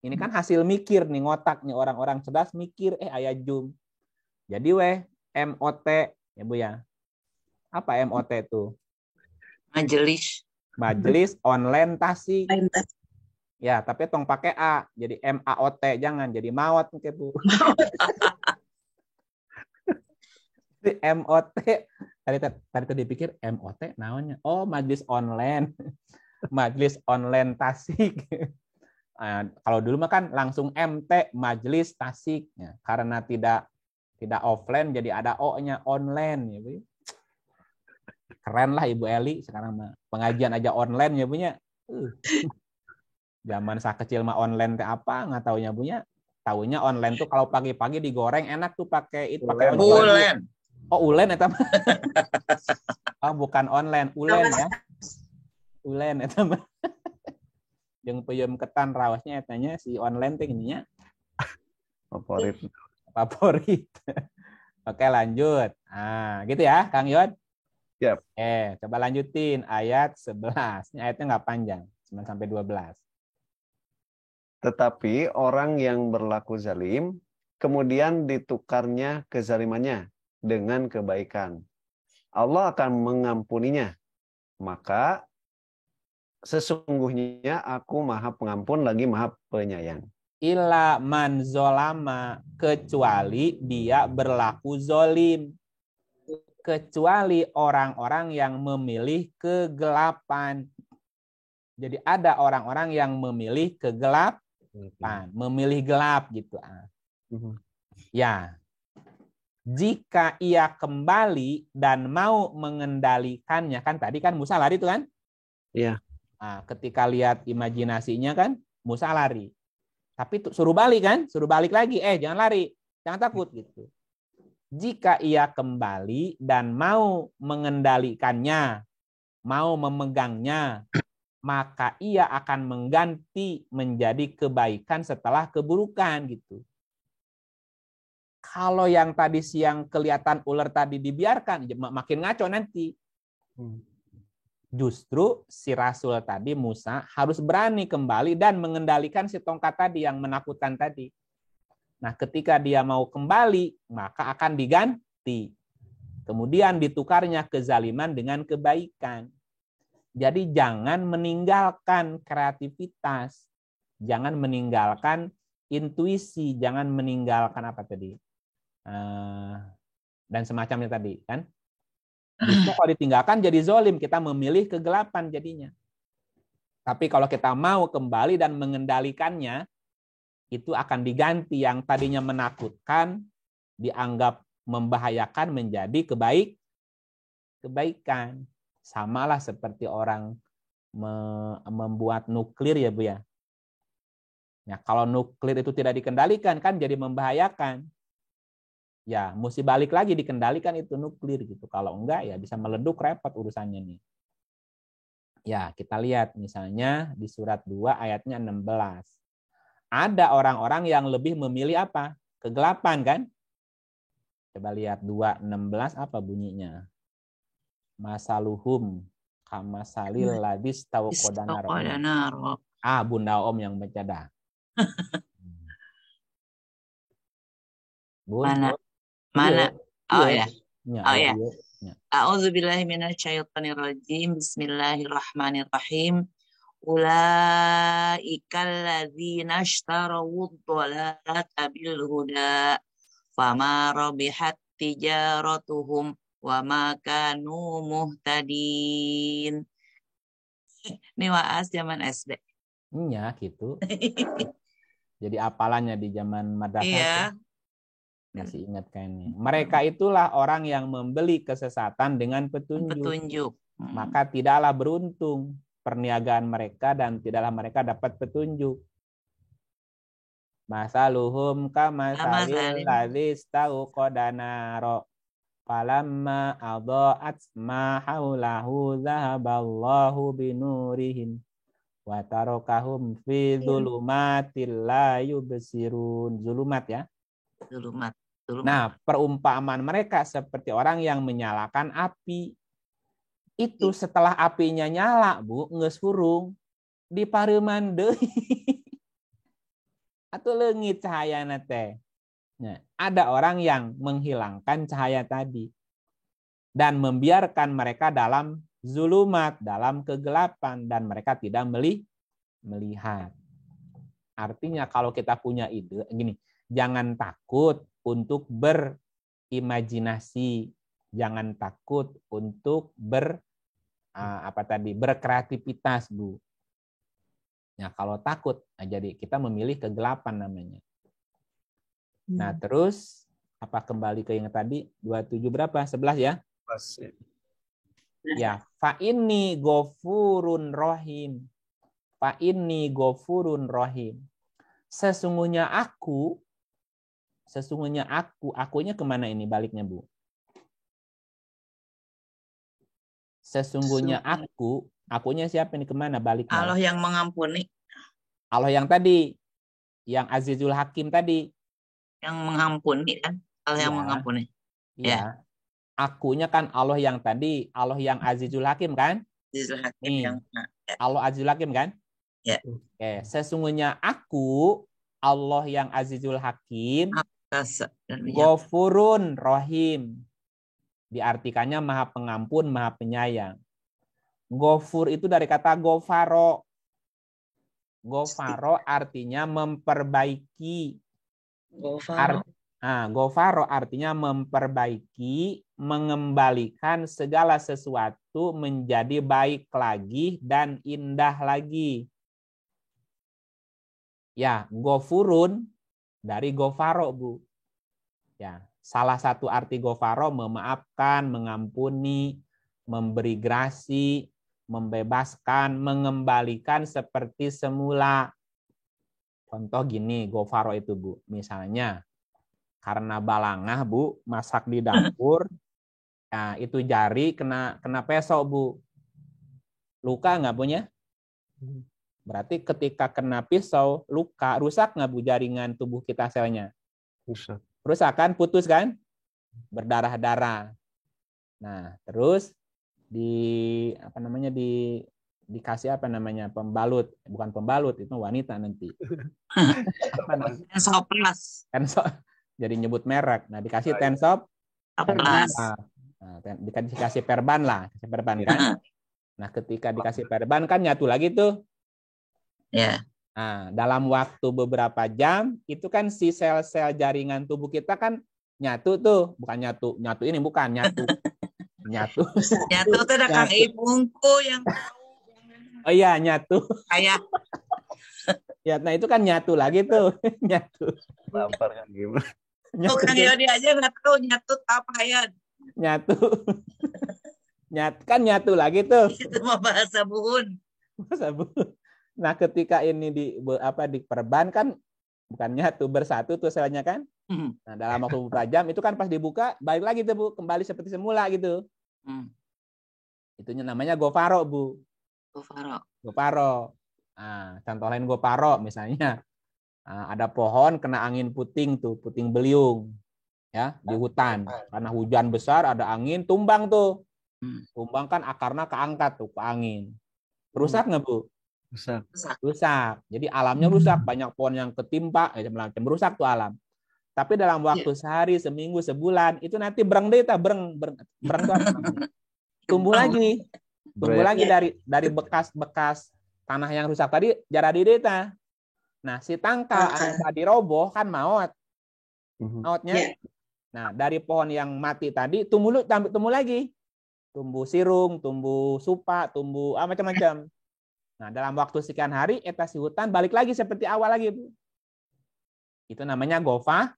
Ini kan hasil mikir nih, ngotak nih orang-orang cerdas mikir aya zoom. Jadi MOT ya, Bu ya. Apa MOT itu? Majelis online tasik. Ya, tapi tong pakai A, jadi MAOT, jangan jadi maot ke, Bu. MOT tadi dipikir MOT naonnya. Oh, majelis online. Majelis online tasik. Nah, kalau dulu mah kan langsung MT, majelis tasik. Ya, karena tidak offline jadi ada O-nya online ya, Bu. Keren lah Ibu Eli sekarang mah. Pengajian aja online ya, Bu nya. Zaman saya kecil mah online teh apa nggak taunya, Bu nya. Taunya online tuh kalau pagi-pagi digoreng enak tuh pakai ulen. Oh, ulen eta mah. Oh, bukan online, ulen ya. Ulen eta mah. Jeung peuyeum ketan raosnya etanya si online teh ininya. Favorit. Oke, lanjut. Nah, gitu ya, Kang Yod. Yep. Coba lanjutin ayat 11. Ini ayatnya nggak panjang, 9 sampai 12. Tetapi orang yang berlaku zalim, kemudian ditukarnya kezalimannya dengan kebaikan. Allah akan mengampuninya. Maka sesungguhnya aku Maha Pengampun lagi Maha Penyayang. Illa man zolama, kecuali dia berlaku zolim. Kecuali orang-orang yang memilih kegelapan. Jadi ada orang-orang yang memilih kegelapan, memilih gelap gitu. Ya, jika ia kembali dan mau mengendalikannya, kan tadi kan Musa lari tuh kan? Iya. Nah, ketika lihat imajinasinya kan Musa lari. Tapi suruh balik kan? Suruh balik lagi. Jangan lari, jangan takut gitu. Jika ia kembali dan mau mengendalikannya, mau memegangnya, maka ia akan mengganti menjadi kebaikan setelah keburukan gitu. Kalau yang tadi siang kelihatan ular tadi dibiarkan, makin ngaco nanti. Justru si Rasul tadi, Musa, harus berani kembali dan mengendalikan si tongkat tadi yang menakutkan tadi. Nah, ketika dia mau kembali, maka akan bukti. Kemudian ditukarnya kezaliman dengan kebaikan. Jadi jangan meninggalkan kreativitas, jangan meninggalkan intuisi, jangan meninggalkan apa tadi, dan semacamnya tadi kan. Justru kalau ditinggalkan jadi zolim, kita memilih kegelapan jadinya. Tapi kalau kita mau kembali dan mengendalikannya, itu akan diganti yang tadinya menakutkan, dianggap membahayakan menjadi kebaikan. Samalah seperti orang membuat nuklir ya Bu ya. Ya, kalau nuklir itu tidak dikendalikan kan jadi membahayakan. Ya, mesti balik lagi dikendalikan itu nuklir gitu. Kalau enggak ya bisa meleduk, repot urusannya nih. Ya, kita lihat misalnya di surat 2 ayatnya 16. Ada orang-orang yang lebih memilih apa? Kegelapan kan? Coba lihat 2:16 apa bunyinya? Masaluhum kamasalil ladis tauqodanaro. Bunda Om yang baca dah. Mana? Oh ya. Oh ya. A'udzubillahi minasyaitonirrajim. Bismillahirrahmanirrahim. Ulaikal ladzina ishtarawud dhalalata bil huda fama rabihat tijaratuhum wa ma kanu muhtadin. Ini waas zaman SD. Iya, gitu. Jadi apalannya di zaman madrasah. Iya. Masih ingat kayaknya. Mereka itulah orang yang membeli kesesatan dengan petunjuk. Maka tidaklah beruntung perniagaan mereka dan tidaklah mereka dapat petunjuk. Masaluhum kamasalil ladzis tauqadanaro falamma adha'at ma haulahu zahaballahu binurihim wa tarakahum fi dzulumatil la yubsirun. Zulumat ya. Zulumat. Nah, perumpamaan mereka seperti orang yang menyalakan api. Itu setelah apinya nyala, Bu, geus hurung di pareuman deui. Atuh leungit cahayana teh. Nah, ada orang yang menghilangkan cahaya tadi dan membiarkan mereka dalam zulumat, dalam kegelapan, dan mereka tidak melihat. Artinya kalau kita punya ide, gini, jangan takut untuk berimajinasi, jangan takut untuk berkreativitas, Bu. Nah, kalau takut, jadi kita memilih kegelapan namanya. Nah, terus apa kembali ke yang tadi 27 berapa? 11 ya? Ya, fa inni ghafurun rahim. Fa inni ghafurun rahim. Sesungguhnya akunya kemana ini baliknya, Bu? Sesungguhnya akunya siapa ini kemana baliknya? Allah yang mengampuni. Allah yang tadi, yang Azizul Hakim tadi. Yang mengampuni kan? Allah yang mengampuni. Iya. Akunya kan Allah yang tadi, Allah yang Azizul Hakim kan? Azizul Hakim yang Allah Azizul Hakim kan? Ya. Oke, sesungguhnya aku Allah yang Azizul Hakim, Ghafurun Rahim. Diartikannya Maha Pengampun, Maha Penyayang. Ghafur itu dari kata ghafaro. Ghafaro artinya memperbaiki. Ghafaro artinya memperbaiki, mengembalikan segala sesuatu menjadi baik lagi dan indah lagi. Ya, ghafurun dari ghafaro, Bu. Ya, salah satu arti ghafaro memaafkan, mengampuni, memberi grasi, membebaskan, mengembalikan seperti semula. Contoh gini, ghafaro itu, Bu. Misalnya, karena balangah, Bu, masak di dapur, nah, itu jari kena pesok, Bu. Luka nggak punya? Berarti ketika kena pisau, luka, rusak nggak, Bu, jaringan tubuh kita selnya? Rusak kan, putus kan? Berdarah-darah. Nah, terus dikasih pembalut, bukan pembalut, itu wanita nanti. Tensoplas. Jadi nyebut merek. Nah, dikasih tensop Ampas. Nah, dikasih perban lah, kasih perban kan. Nah, ketika dikasih perban kan nyatu lagi tuh. Ya. Nah, dalam waktu beberapa jam itu kan si sel-sel jaringan tubuh kita kan nyatu tuh, bukan nyatu ini bukan nyatu. Nyatu tuh ada Kang Ibungku yang tahu. Oh iya, nyatu. Kayak ya, nah itu kan nyatu lagi tuh. Nyatu. Lapar kan gimana? Oh, Kang Yodi aja nggak tahu nyatu apa ya. Nyatu. Nyatu lagi tuh. Itu mah bahasa buhun. Bahasa buhun. Nah, ketika ini diperban kan bukan nyatu, bersatu tuh selnya kan. Nah, dalam waktu beberapa jam itu kan pas dibuka balik lagi tuh Bu, kembali seperti semula gitu. Itunya namanya gofaro, Bu. Gofaro. Nah, contoh lain gofaro misalnya. Nah, ada pohon kena angin puting tuh, puting beliung. Ya, di hutan. Karena hujan besar, ada angin, tumbang tuh. Tumbang kan akarnya keangkat tuh ke angin. Rusak nggak, Bu? Rusak. Jadi alamnya rusak, banyak pohon yang ketimpa, macam-macam rusak tuh alam. Tapi dalam waktu sehari, seminggu, sebulan itu nanti bereng tuh apa namanya? Tumbuh lagi dari bekas tanah yang rusak tadi jadi deta. Nah, si tangkal anu tadi roboh kan mautnya. Nah, dari pohon yang mati tadi tumbuh lagi. Tumbuh sirung, tumbuh supa, tumbuh macam-macam. Nah, dalam waktu sekian hari, eta si hutan balik lagi seperti awal lagi, Bu. Itu namanya gofaro.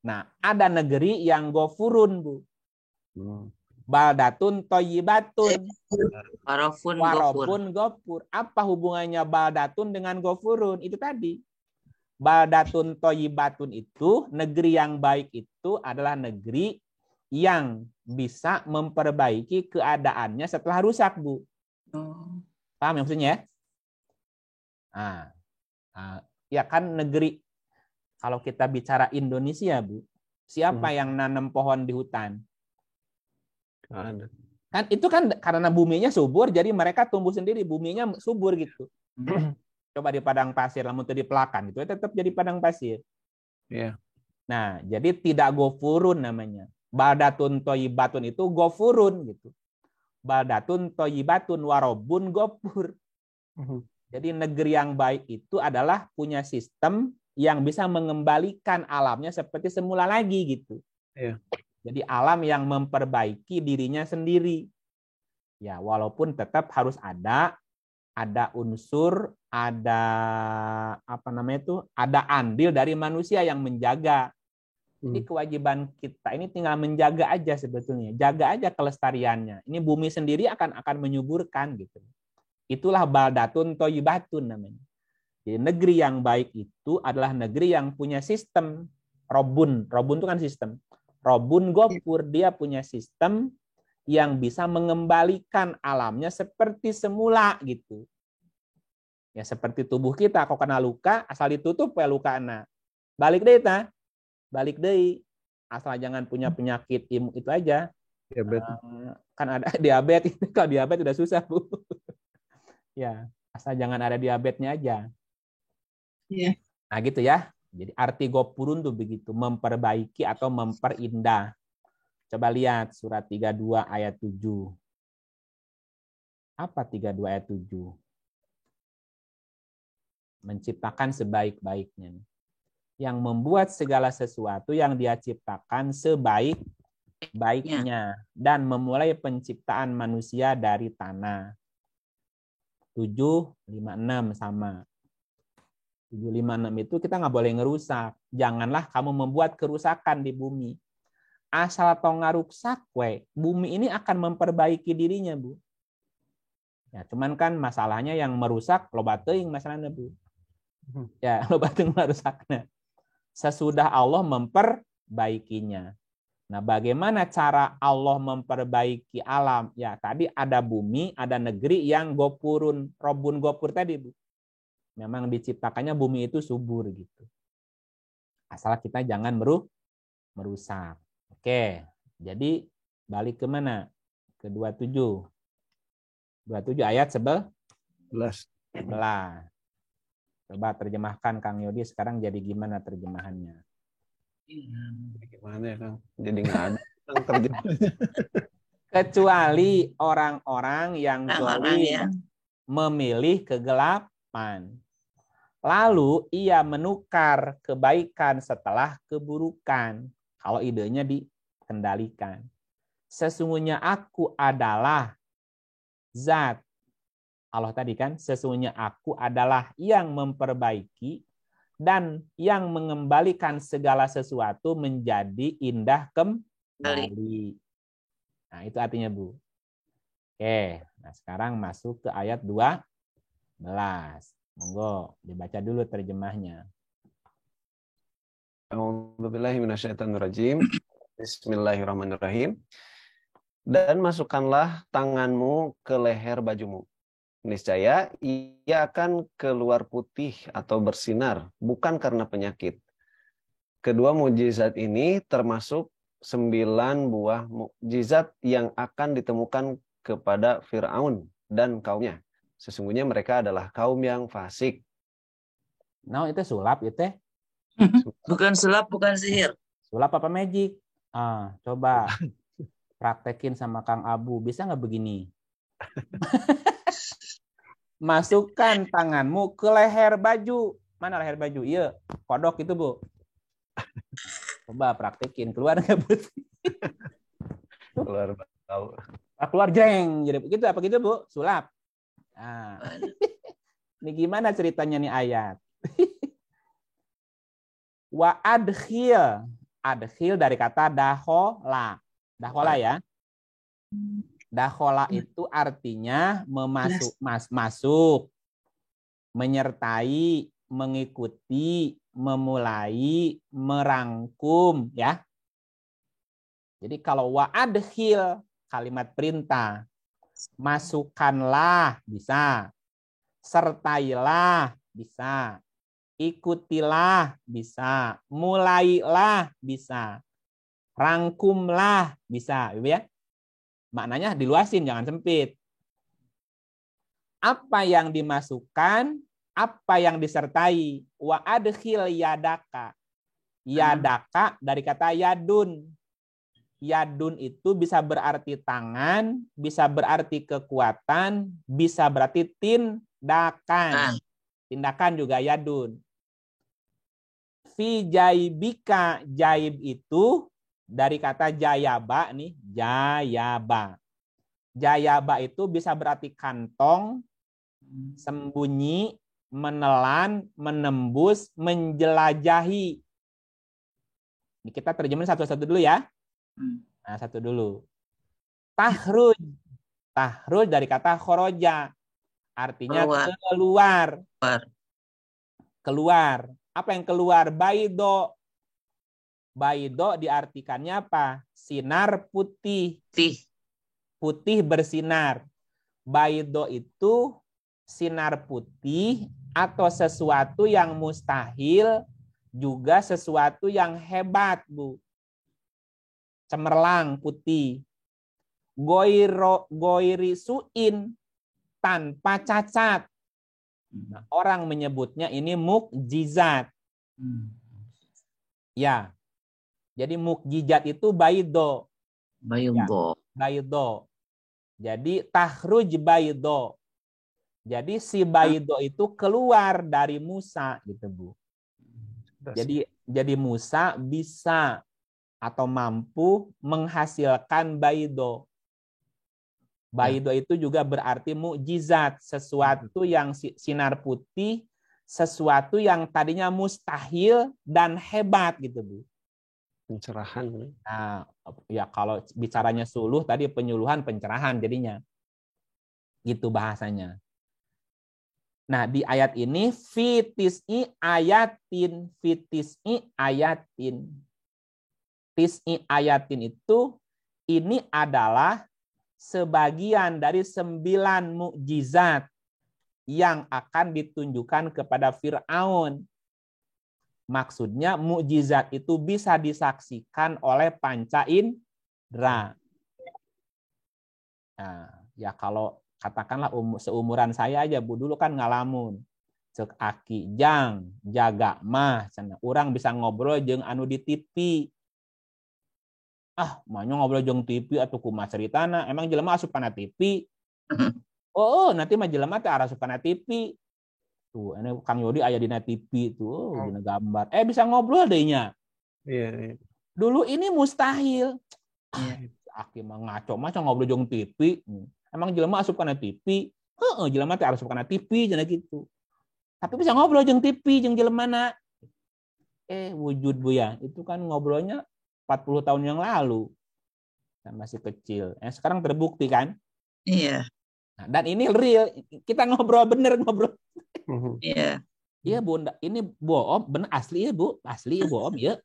Nah, ada negeri yang gofurun, Bu. Baldatun toyibatun. Warofun gofur. Apa hubungannya baldatun dengan gofurun? Itu tadi. Baldatun toyibatun itu, negeri yang baik itu adalah negeri yang bisa memperbaiki keadaannya setelah rusak, Bu. Paham ya maksudnya? Ya kan negeri, kalau kita bicara Indonesia, Bu, siapa yang nanam pohon di hutan? Kan itu kan karena buminya subur, jadi mereka tumbuh sendiri, buminya subur gitu. Coba di padang pasir, lamun di pelakan itu tetap jadi padang pasir. Nah, jadi tidak gofurun namanya. Baldatun toyibatun itu gofurun gitu. Baldatun toyibatun warobun gofur. Jadi negeri yang baik itu adalah punya sistem yang bisa mengembalikan alamnya seperti semula lagi gitu. Jadi alam yang memperbaiki dirinya sendiri. Ya, walaupun tetap harus ada unsur, ada ada andil dari manusia yang menjaga. Jadi kewajiban kita ini tinggal menjaga aja sebetulnya, jaga aja kelestariannya. Ini bumi sendiri akan menyuburkan gitu. Itulah baldatun toyibatun namanya. Jadi negeri yang baik itu adalah negeri yang punya sistem robun itu kan sistem. Robun gofur, dia punya sistem yang bisa mengembalikan alamnya seperti semula gitu. Ya seperti tubuh kita, kalau kena luka asal ditutup ya luka anak. Balik deh, asal jangan punya penyakit itu aja. Kan ada diabetes, kalau diabetes udah susah, Bu. Ya, asal jangan ada diabetesnya aja. Nah gitu ya. Jadi arti gopurun tuh begitu, memperbaiki atau memperindah. Coba lihat surat 32 ayat 7. Apa 32 ayat 7? Menciptakan sebaik-baiknya. Yang membuat segala sesuatu yang dia ciptakan sebaik-baiknya dan memulai penciptaan manusia dari tanah. 7:56 sama. 7:56 itu kita nggak boleh ngerusak. Janganlah kamu membuat kerusakan di bumi. Asal atau ngaruksak bumi ini akan memperbaiki dirinya, Bu. Ya, cuman kan masalahnya yang merusak loba teuing masalahnya, Bu. Ya, loba teuing merusaknya. Sesudah Allah memperbaikinya. Nah, bagaimana cara Allah memperbaiki alam? Ya, tadi ada bumi, ada negeri yang gopurun, robun gopur tadi, Bu. Memang diciptakannya bumi itu subur gitu. Asal kita jangan merusak. Oke, jadi balik ke mana? Ke 27. 27 ayat 11. Coba terjemahkan Kang Yodi sekarang jadi gimana terjemahannya? Gimana ya, Kang? Jadi nggak ada yang terjemahnya. Kecuali orang-orang yang Orang-orang zalim yang memilih kegelapan. Lalu ia menukar kebaikan setelah keburukan. Kalau idenya dikendalikan. Sesungguhnya aku adalah zat. Allah tadi kan, sesungguhnya aku adalah yang memperbaiki dan yang mengembalikan segala sesuatu menjadi indah kembali. Nah, itu artinya, Bu. Oke, nah sekarang masuk ke ayat 12. Monggo dibaca dulu terjemahnya. A'udzubillahi minasyaitonirrajim. Bismillahirrahmanirrahim. Dan masukkanlah tanganmu ke leher bajumu. Niscaya ia akan keluar putih atau bersinar, bukan karena penyakit. Kedua mukjizat ini termasuk 9 buah mukjizat yang akan ditemukan kepada Fir'aun dan kaumnya. Sesungguhnya mereka adalah kaum yang fasik. Nah, itu sulap itu. Bukan sulap, bukan sihir. Sulap apa magic? Coba praktekin sama Kang Abu. Bisa nggak begini? Masukkan tanganmu ke leher baju. Mana leher baju? Iya, kodok itu, Bu. Coba praktekin. Keluar nggak, Bu? Keluar tahu. Keluar jeng. Jadi begitu apa gitu, Bu? Sulap. Nah. Ini gimana ceritanya nih ayat? Wa adkhil. Adkhil dari kata dahola. Dahola ya. Dahola itu artinya masuk, menyertai, mengikuti, memulai, merangkum, ya. Jadi kalau wa adkhil, kalimat perintah, masukkanlah, bisa. Sertailah, bisa. Ikutilah, bisa. Mulailah, bisa. Rangkumlah, bisa, ya. Maknanya diluasin, jangan sempit. Apa yang dimasukkan, apa yang disertai. Wa adkhil yadaka. Yadaka dari kata yadun. Yadun itu bisa berarti tangan, bisa berarti kekuatan, bisa berarti tindakan. Tindakan juga yadun. Fi jaibika, jaib itu dari kata jayaba nih, jayaba. Jayaba itu bisa berarti kantong, sembunyi, menelan, menembus, menjelajahi. Ini kita terjemahin satu-satu dulu ya. Nah, satu dulu. Tahruj. Tahruj dari kata khoroja. Artinya keluar. Keluar. Apa yang keluar? Baido. Baido diartikannya apa? Sinar putih. Putih bersinar. Baido itu sinar putih atau sesuatu yang mustahil, juga sesuatu yang hebat, Bu. Cemerlang putih. Goiri suin, tanpa cacat. Nah, orang menyebutnya ini mukjizat. Ya. Jadi mukjizat itu baido. Baido. Ya, baido. Jadi tahruj baido. Jadi si baido itu keluar dari Musa gitu, Bu. Jadi Musa bisa atau mampu menghasilkan baido. Baido itu juga berarti mukjizat, sesuatu yang sinar putih, sesuatu yang tadinya mustahil dan hebat gitu, Bu. Pencerahan. Nah, ya kalau bicaranya suluh tadi penyuluhan, pencerahan jadinya. Gitu bahasanya. Nah, di ayat ini fitis'i ayatin, fitis'i ayatin. Tis'i ayatin itu ini adalah sebagian dari 9 mukjizat yang akan ditunjukkan kepada Fir'aun. Maksudnya mukjizat itu bisa disaksikan oleh panca indera. Nah, ya kalau katakanlah seumuran saya aja, Bu, dulu kan ngalamun. Cek aki jang jaga mah cenah. Urang bisa ngobrol jeung anu di TV. Mah ngobrol jeung TV atuh kumaha ceritana? Emang jelema asup kana TV? Oh, nanti mah jelema teh asup kana TV. Tuh, ini Kang Yodi aya dina TV tuh, dina gambar. Bisa ngobrol deui nya. Iya. Dulu ini mustahil. Aki mah ngaco ngobrol jeung TV. Emang jelema asup kana TV? Heeh, jelema teh asup kana TV cenah gitu. Tapi bisa ngobrol jeung TV jeung jelemana. Wujud Bu ya. Itu kan ngobrolnya 40 tahun yang lalu. Kan masih kecil. Sekarang terbukti kan? Iya. Nah, dan ini real. Kita ngobrol bener ngobrol. Iya. Iya Bu, ini bohong, bener asli ya Bu, asli ya bohong ya.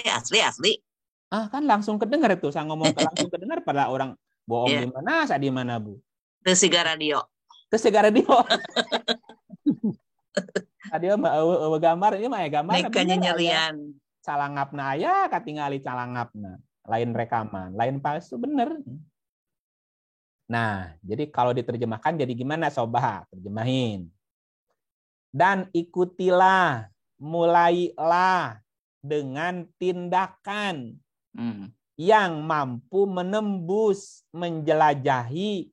Asli. Kan langsung kedengar itu, saya ngomong langsung kedengar pada orang bohong di mana, saya di mana Bu. Ke Siga Radio. Tadi mah gambar ini mah gambar. Nekanya nyerian. Calangapna aya, katingali calangapna. Lain rekaman, lain palsu bener. Nah, jadi kalau diterjemahkan jadi gimana Sobat? Terjemahin. Dan ikutilah, mulailah dengan tindakan yang mampu menembus, menjelajahi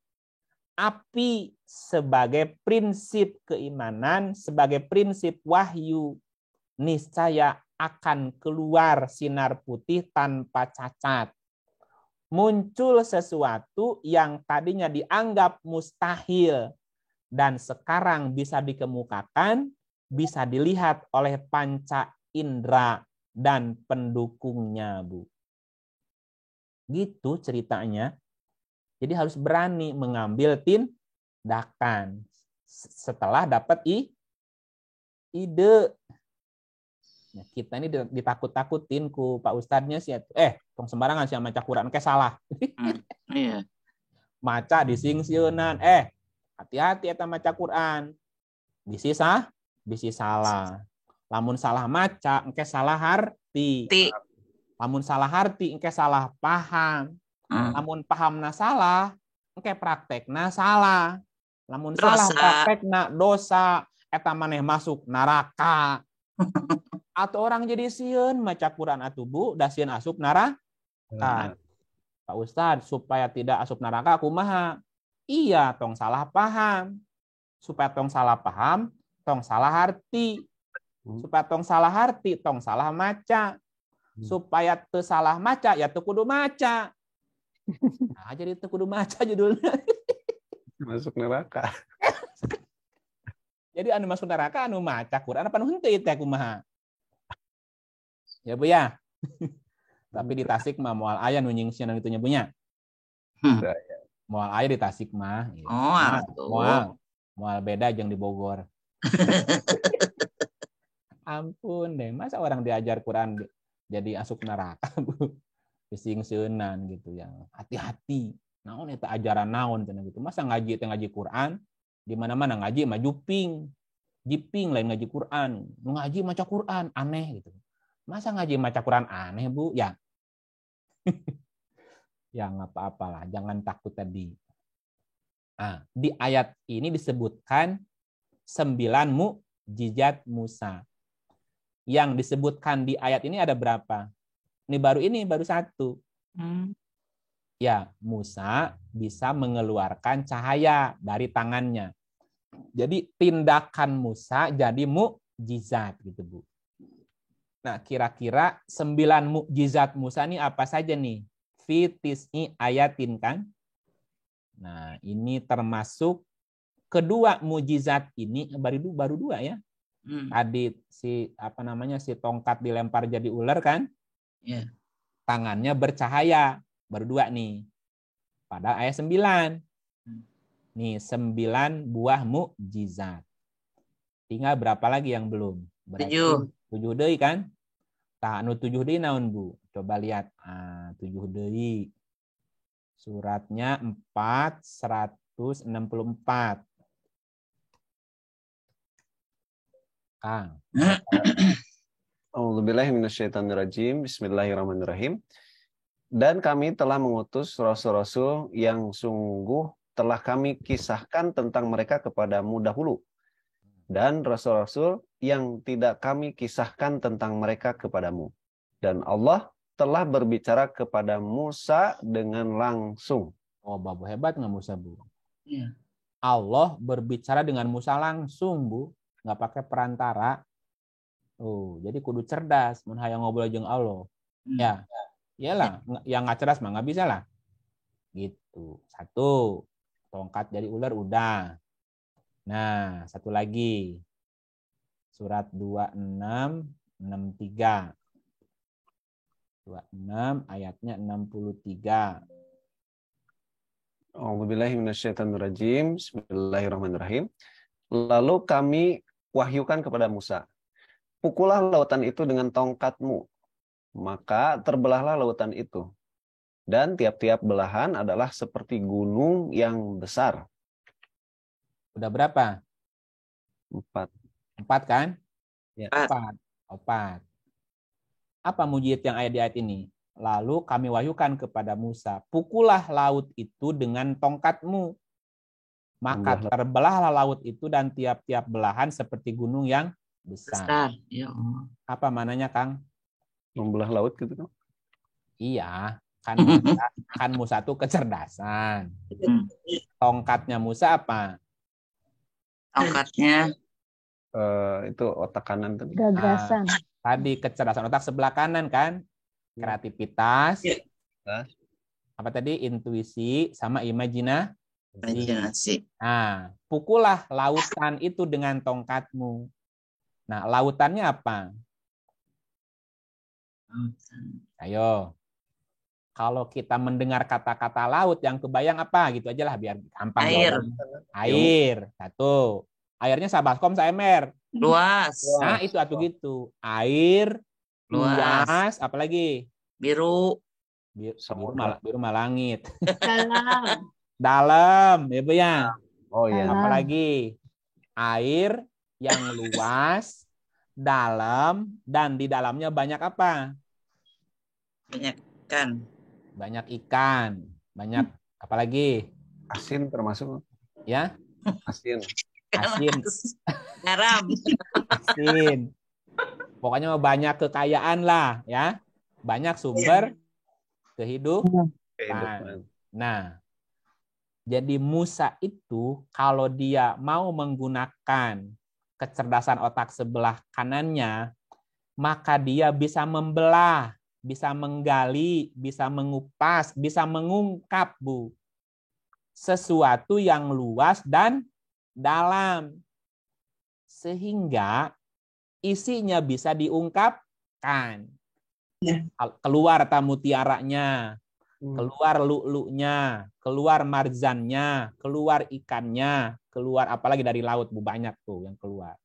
api sebagai prinsip keimanan, sebagai prinsip wahyu. Niscaya akan keluar sinar putih tanpa cacat. Muncul sesuatu yang tadinya dianggap mustahil, dan sekarang bisa dikemukakan, bisa dilihat oleh panca indera dan pendukungnya, Bu. Gitu ceritanya. Jadi harus berani mengambil tindakan setelah dapat ide. Nah, kita ini ditakut-takutin ku Pak Ustadznya sih. Tong sembarangan sih maca Quran ke salah. Iya. Maca disingsieunan. Hati-hati eta maca Quran. Bisi salah. Lamun salah maca engke salah arti. Lamun salah arti engke salah paham. Lamun pahamna salah engke praktekna salah. Lamun salah praktekna dosa, eta maneh masuk neraka. Atau orang jadi sieun maca Quran atuh Bu, da sieun asup neraka. Pak Ustadz, supaya tidak asup neraka kumaha? Iya, tong salah paham. Supaya tong salah paham, tong salah arti. Supaya tong salah arti, tong salah maca. Supaya teu salah maca, ya teu kudu maca. Nah, jadi teu kudu maca judulnya. Masuk neraka. Jadi anu masuk neraka anu maca Quran apa anu henteu teh kumaha? Ya Bu ya. Tapi di Tasik mah moal aya nu nyingsian itu nya Bu nya. Moal aya di Tasik mah. Moal beda jeung di Bogor. Ampun deh, masa orang diajar Quran jadi asup neraka, Bu. Disingsieunan gitu ya. Hati-hati. Naon eta ajaran naon cenah gitu. Masa ngaji teh ngaji Quran, di mana-mana ngaji mah juping. Jiping lain ngaji Quran. Nu ngaji maca Quran aneh gitu. Masa ngaji maca Quran aneh, Bu? Ya. Ya nggak apa-apalah, jangan takut tadi. Nah, di ayat ini disebutkan 9 mukjizat Musa. Yang disebutkan di ayat ini ada berapa? Ini baru 1. Ya, Musa bisa mengeluarkan cahaya dari tangannya. Jadi tindakan Musa jadi mukjizat gitu, Bu. Nah, kira-kira 9 mukjizat Musa ini apa saja nih? Fitisni ayatin kan? Nah, ini termasuk kedua mukjizat ini baru 2 ya. Tadi si tongkat dilempar jadi ular kan? Yeah. Tangannya bercahaya, baru 2 nih. Pada ayat 9. Nih 9 buah mukjizat. Tinggal berapa lagi yang belum? 7 deui kan? Tah anu 7 deui naon Bu? Coba lihat. 7 deui. Suratnya 4/164. Kang. A'udzubillahi minasyaitonirrajim. Bismillahirrahmanirrahim. Dan kami telah mengutus rasul-rasul yang sungguh telah kami kisahkan tentang mereka kepadamu dahulu. dan rasul-rasul yang tidak kami kisahkan tentang mereka kepadamu. Dan Allah telah berbicara kepada Musa dengan langsung. Oh, Babu hebat nggak Musa, Bu? Iya. Allah berbicara dengan Musa langsung, Bu. Nggak pakai perantara. Oh, jadi kudu cerdas mun hayang ngobrol jeung Allah. Ya. Iyalah, yang nggak cerdas mah nggak bisa lah. Gitu. Satu, tongkat jadi ular udah. Nah, satu lagi. Surat 2663. 26 ayatnya 63. A'udzubillahi minasyaitonirrajim. Bismillahirrahmanirrahim. Lalu kami wahyukan kepada Musa, pukullah lautan itu dengan tongkatmu. Maka terbelahlah lautan itu. Dan tiap-tiap belahan adalah seperti gunung yang besar. Udah berapa? 4. 4 kan? Ya. 4. Apa mujizat yang ada di ayat ini? Lalu kami wahyukan kepada Musa, pukullah laut itu dengan tongkatmu. Maka terbelahlah laut itu dan tiap-tiap belahan seperti gunung yang besar. Ya Allah. Apa mananya, Kang? Membelah laut gitu kan? Iya, kan Musa tuh kecerdasan. Tongkatnya Musa apa? Tongkatnya Itu otak kanan tadi. Gagasan. Tadi kecerdasan otak sebelah kanan kan? Kreativitas. Apa tadi? Intuisi sama imajinasi. Nah, pukullah lautan itu dengan tongkatmu. Nah, lautannya apa? Ayo. Kalau kita mendengar kata-kata laut yang kebayang apa gitu aja lah biar gampang. Air. Satu. Airnya sabaskom saemer. Luas. Nah, itu atuh gitu. Air, luas, apalagi? Biru malangit. Dalam, ya Bu ya. Oh iya. Apalagi? Air yang luas, dalam, dan di dalamnya banyak apa? Banyak ikan. Banyak ikan. Banyak apalagi? Asin termasuk. Ya? Asin. Garam. Asin. Pokoknya banyak kekayaan lah, ya. Banyak sumber kehidupan. Nah, jadi Musa itu kalau dia mau menggunakan kecerdasan otak sebelah kanannya, maka dia bisa membelah, bisa menggali, bisa mengupas, bisa mengungkap, Bu. Sesuatu yang luas dan dalam. Sehingga isinya bisa diungkapkan. Keluar mutiaranya, keluar lu'lu'nya, keluar marzannya, keluar ikannya, keluar apalagi dari laut, Bu, banyak tuh yang keluar.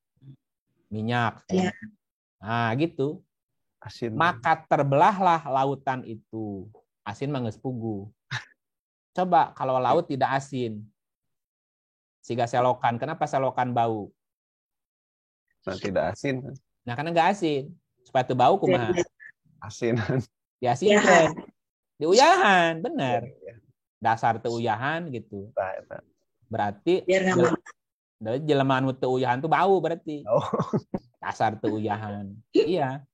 Minyak. Nah, gitu. Asin. Maka terbelahlah lautan itu. Asin mah geus pugu. Coba kalau laut tidak asin. Siga selokan. Kenapa selokan bau? Nah, tidak asin. Nah, karena nggak asin. Supaya itu bau kumaha? Asin. Diasinkan. Diuyahan, benar. Dasar teuyahan gitu. Berarti jelema anu teuyahan tuh bau berarti. Dasar teuyahan. Iya.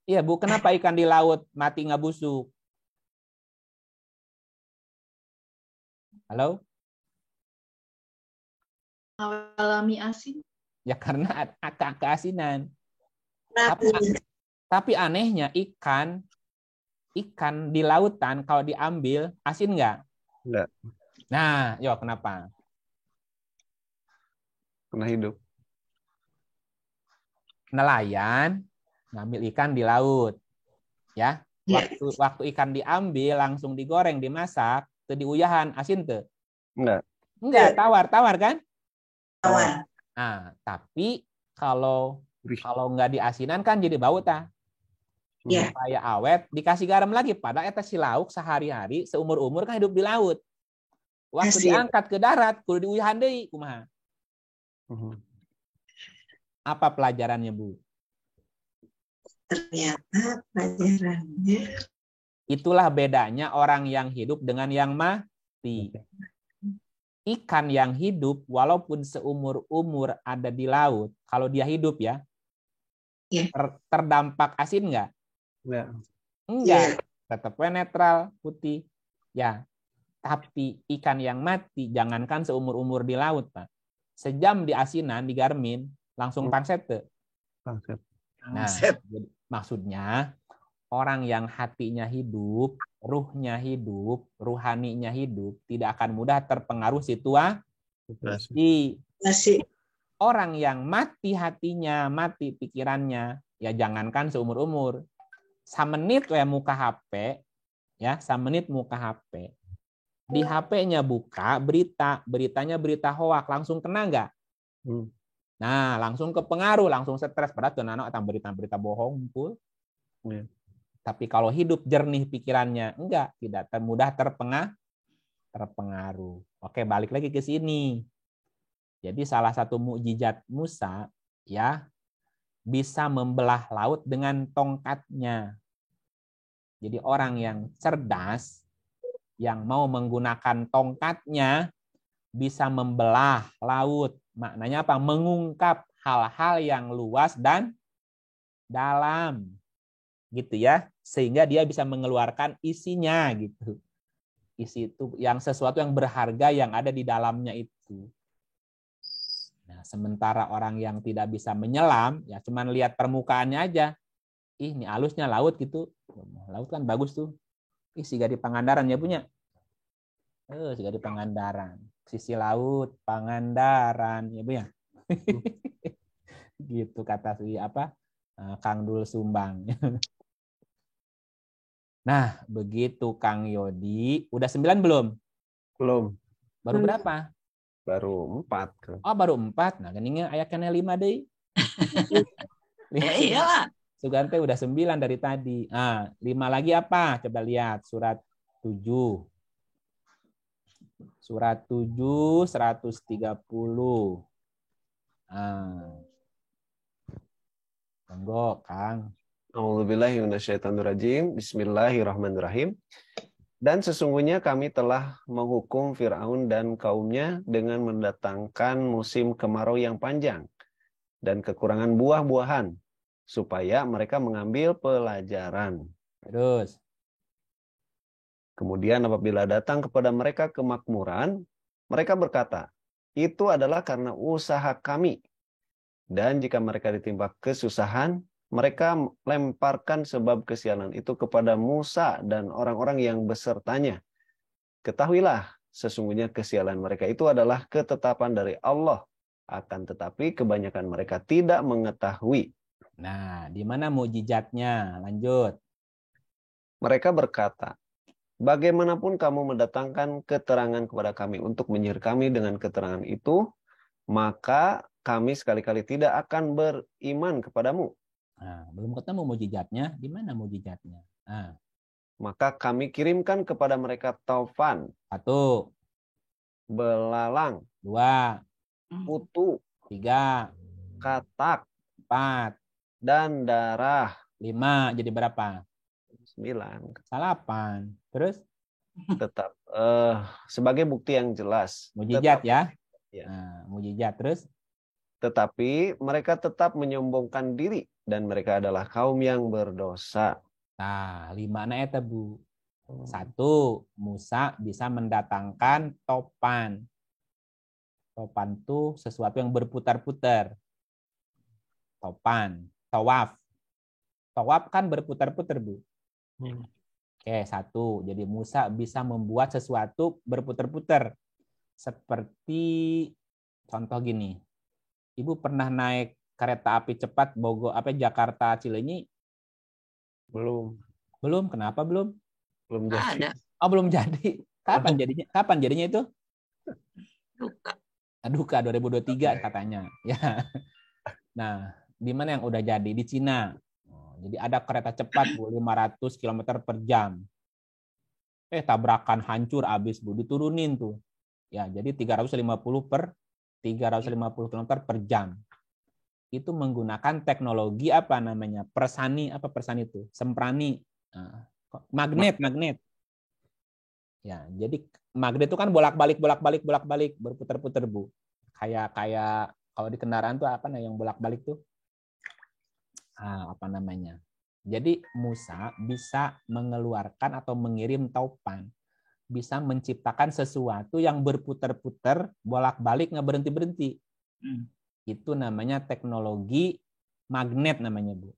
Iya, Bu, kenapa ikan di laut mati nggak busuk? Halo? Alami asin. Ya karena keasinan. Tapi anehnya ikan di lautan kalau diambil asin nggak? Nggak. Nah, yo kenapa? Pernah hidup. Nelayan ngambil ikan di laut, ya. Waktu ikan diambil langsung digoreng, dimasak, tuh diuyahan asin tuh? Enggak, tawar kan? Tawar. Nah, tapi kalau nggak diasinan kan jadi bau tah. Supaya awet dikasih garam lagi. Padahal eta si lauk sehari-hari seumur-umur kan hidup di laut. Waktu diangkat ke darat kudu diuyahan deui kumaha? Apa pelajarannya, Bu? Ternyata pelajarannya itulah bedanya orang yang hidup dengan yang mati. ikan yang hidup walaupun seumur-umur ada di laut, kalau dia hidup ya, terdampak asin nggak? Enggak, tetapnya netral, putih. Ya, tapi ikan yang mati, jangankan seumur-umur di laut, Pak. Sejam di asinan, di garmin, langsung pangset tuh. Nah, maksudnya orang yang hatinya hidup, ruhnya hidup, ruhaninya hidup, tidak akan mudah terpengaruh situasi. Orang yang mati hatinya, mati pikirannya, ya jangankan seumur-umur. Samenit ya muka HP, ya samenit muka HP. Di HP-nya buka beritanya berita hoak, langsung kena nggak? Nah, langsung kepengaruh, langsung stres. Padahal tuh anak berita-berita bohong pun. Tapi kalau hidup jernih pikirannya, enggak, tidak mudah terpengaruh. Oke, balik lagi ke sini. Jadi salah satu mukjizat Musa ya bisa membelah laut dengan tongkatnya. Jadi orang yang cerdas yang mau menggunakan tongkatnya bisa membelah laut. Maknanya apa? Mengungkap hal-hal yang luas dan dalam. Gitu ya. Sehingga dia bisa mengeluarkan isinya gitu. Isi itu yang sesuatu yang berharga yang ada di dalamnya itu. Nah, sementara orang yang tidak bisa menyelam, ya cuman lihat permukaannya aja. Ih, ini halusnya laut gitu. Laut kan bagus tuh. Ih, siga di Pangandaran ya punya. Siga di Pangandaran. Sisi laut, Pangandaran, ya Bu ya. Gitu kata si Kang Dul Sumbang. Nah, begitu Kang Yodi. Udah 9 belum? Belum. Baru berapa? Baru 4. Oh, baru 4. Nah, geningnya ayatnya 5 deh. Ya iyalah. Sugante udah 9 dari tadi. Nah, 5 lagi apa? Coba lihat surat 7. Surat 7 130. Monggo, Kang. A'udzubillahi minasyaitonirrajim. Bismillahirrahmanirrahim. Dan sesungguhnya kami telah menghukum Fir'aun dan kaumnya dengan mendatangkan musim kemarau yang panjang dan kekurangan buah-buahan, supaya mereka mengambil pelajaran. Terus. Kemudian apabila datang kepada mereka kemakmuran, mereka berkata, itu adalah karena usaha kami. Dan jika mereka ditimpa kesusahan, mereka lemparkan sebab kesialan itu kepada Musa dan orang-orang yang besertanya. Ketahuilah, sesungguhnya kesialan mereka itu adalah ketetapan dari Allah. Akan tetapi kebanyakan mereka tidak mengetahui. Nah, di mana mukjizatnya? Lanjut. Mereka berkata, bagaimanapun kamu mendatangkan keterangan kepada kami untuk menyihir kami dengan keterangan itu, maka kami sekali-kali tidak akan beriman kepadamu. Nah, belum ketemu mukjizatnya. Di mana mukjizatnya? Nah. Maka kami kirimkan kepada mereka taufan. 1. Belalang. 2. Kutu. 3. Katak. 4. Dan darah. 5. Jadi berapa? 9. 8. Terus? Tetap. Sebagai bukti yang jelas. Mukjizat ya? Ya. Nah, mukjizat. Terus? Tetapi mereka tetap menyombongkan diri. Dan mereka adalah kaum yang berdosa. Nah, 5 itu Bu. 1. Musa bisa mendatangkan topan. Topan itu sesuatu yang berputar-putar. Topan. Tawaf. Tawaf kan berputar-putar, Bu. Oke, 1. Jadi Musa bisa membuat sesuatu berputar-putar. Seperti contoh gini. Ibu pernah naik kereta api cepat Jakarta Cileunyi? Belum. Belum. Kenapa belum? Belum jadi. Ada. Oh, belum jadi. Kapan jadinya? Kapan jadinya itu? Duka 2023 katanya. Ya. Nah, di mana yang udah jadi? Di Cina. Jadi ada kereta cepat Bu, 500 km per jam. Tabrakan hancur abis Bu, diturunin tuh. Ya, jadi 350 km per jam. Itu menggunakan teknologi apa namanya? Persani itu? Semprani. Magnet. Ya, jadi magnet itu kan bolak-balik, berputar-putar, Bu. Kayak kalau di kendaraan tuh apa yang bolak-balik tuh? Apa namanya? Jadi Musa bisa mengeluarkan atau mengirim taupan, bisa menciptakan sesuatu yang berputar-putar, bolak-balik, nggak berhenti-berhenti. Itu namanya teknologi magnet namanya, Bu.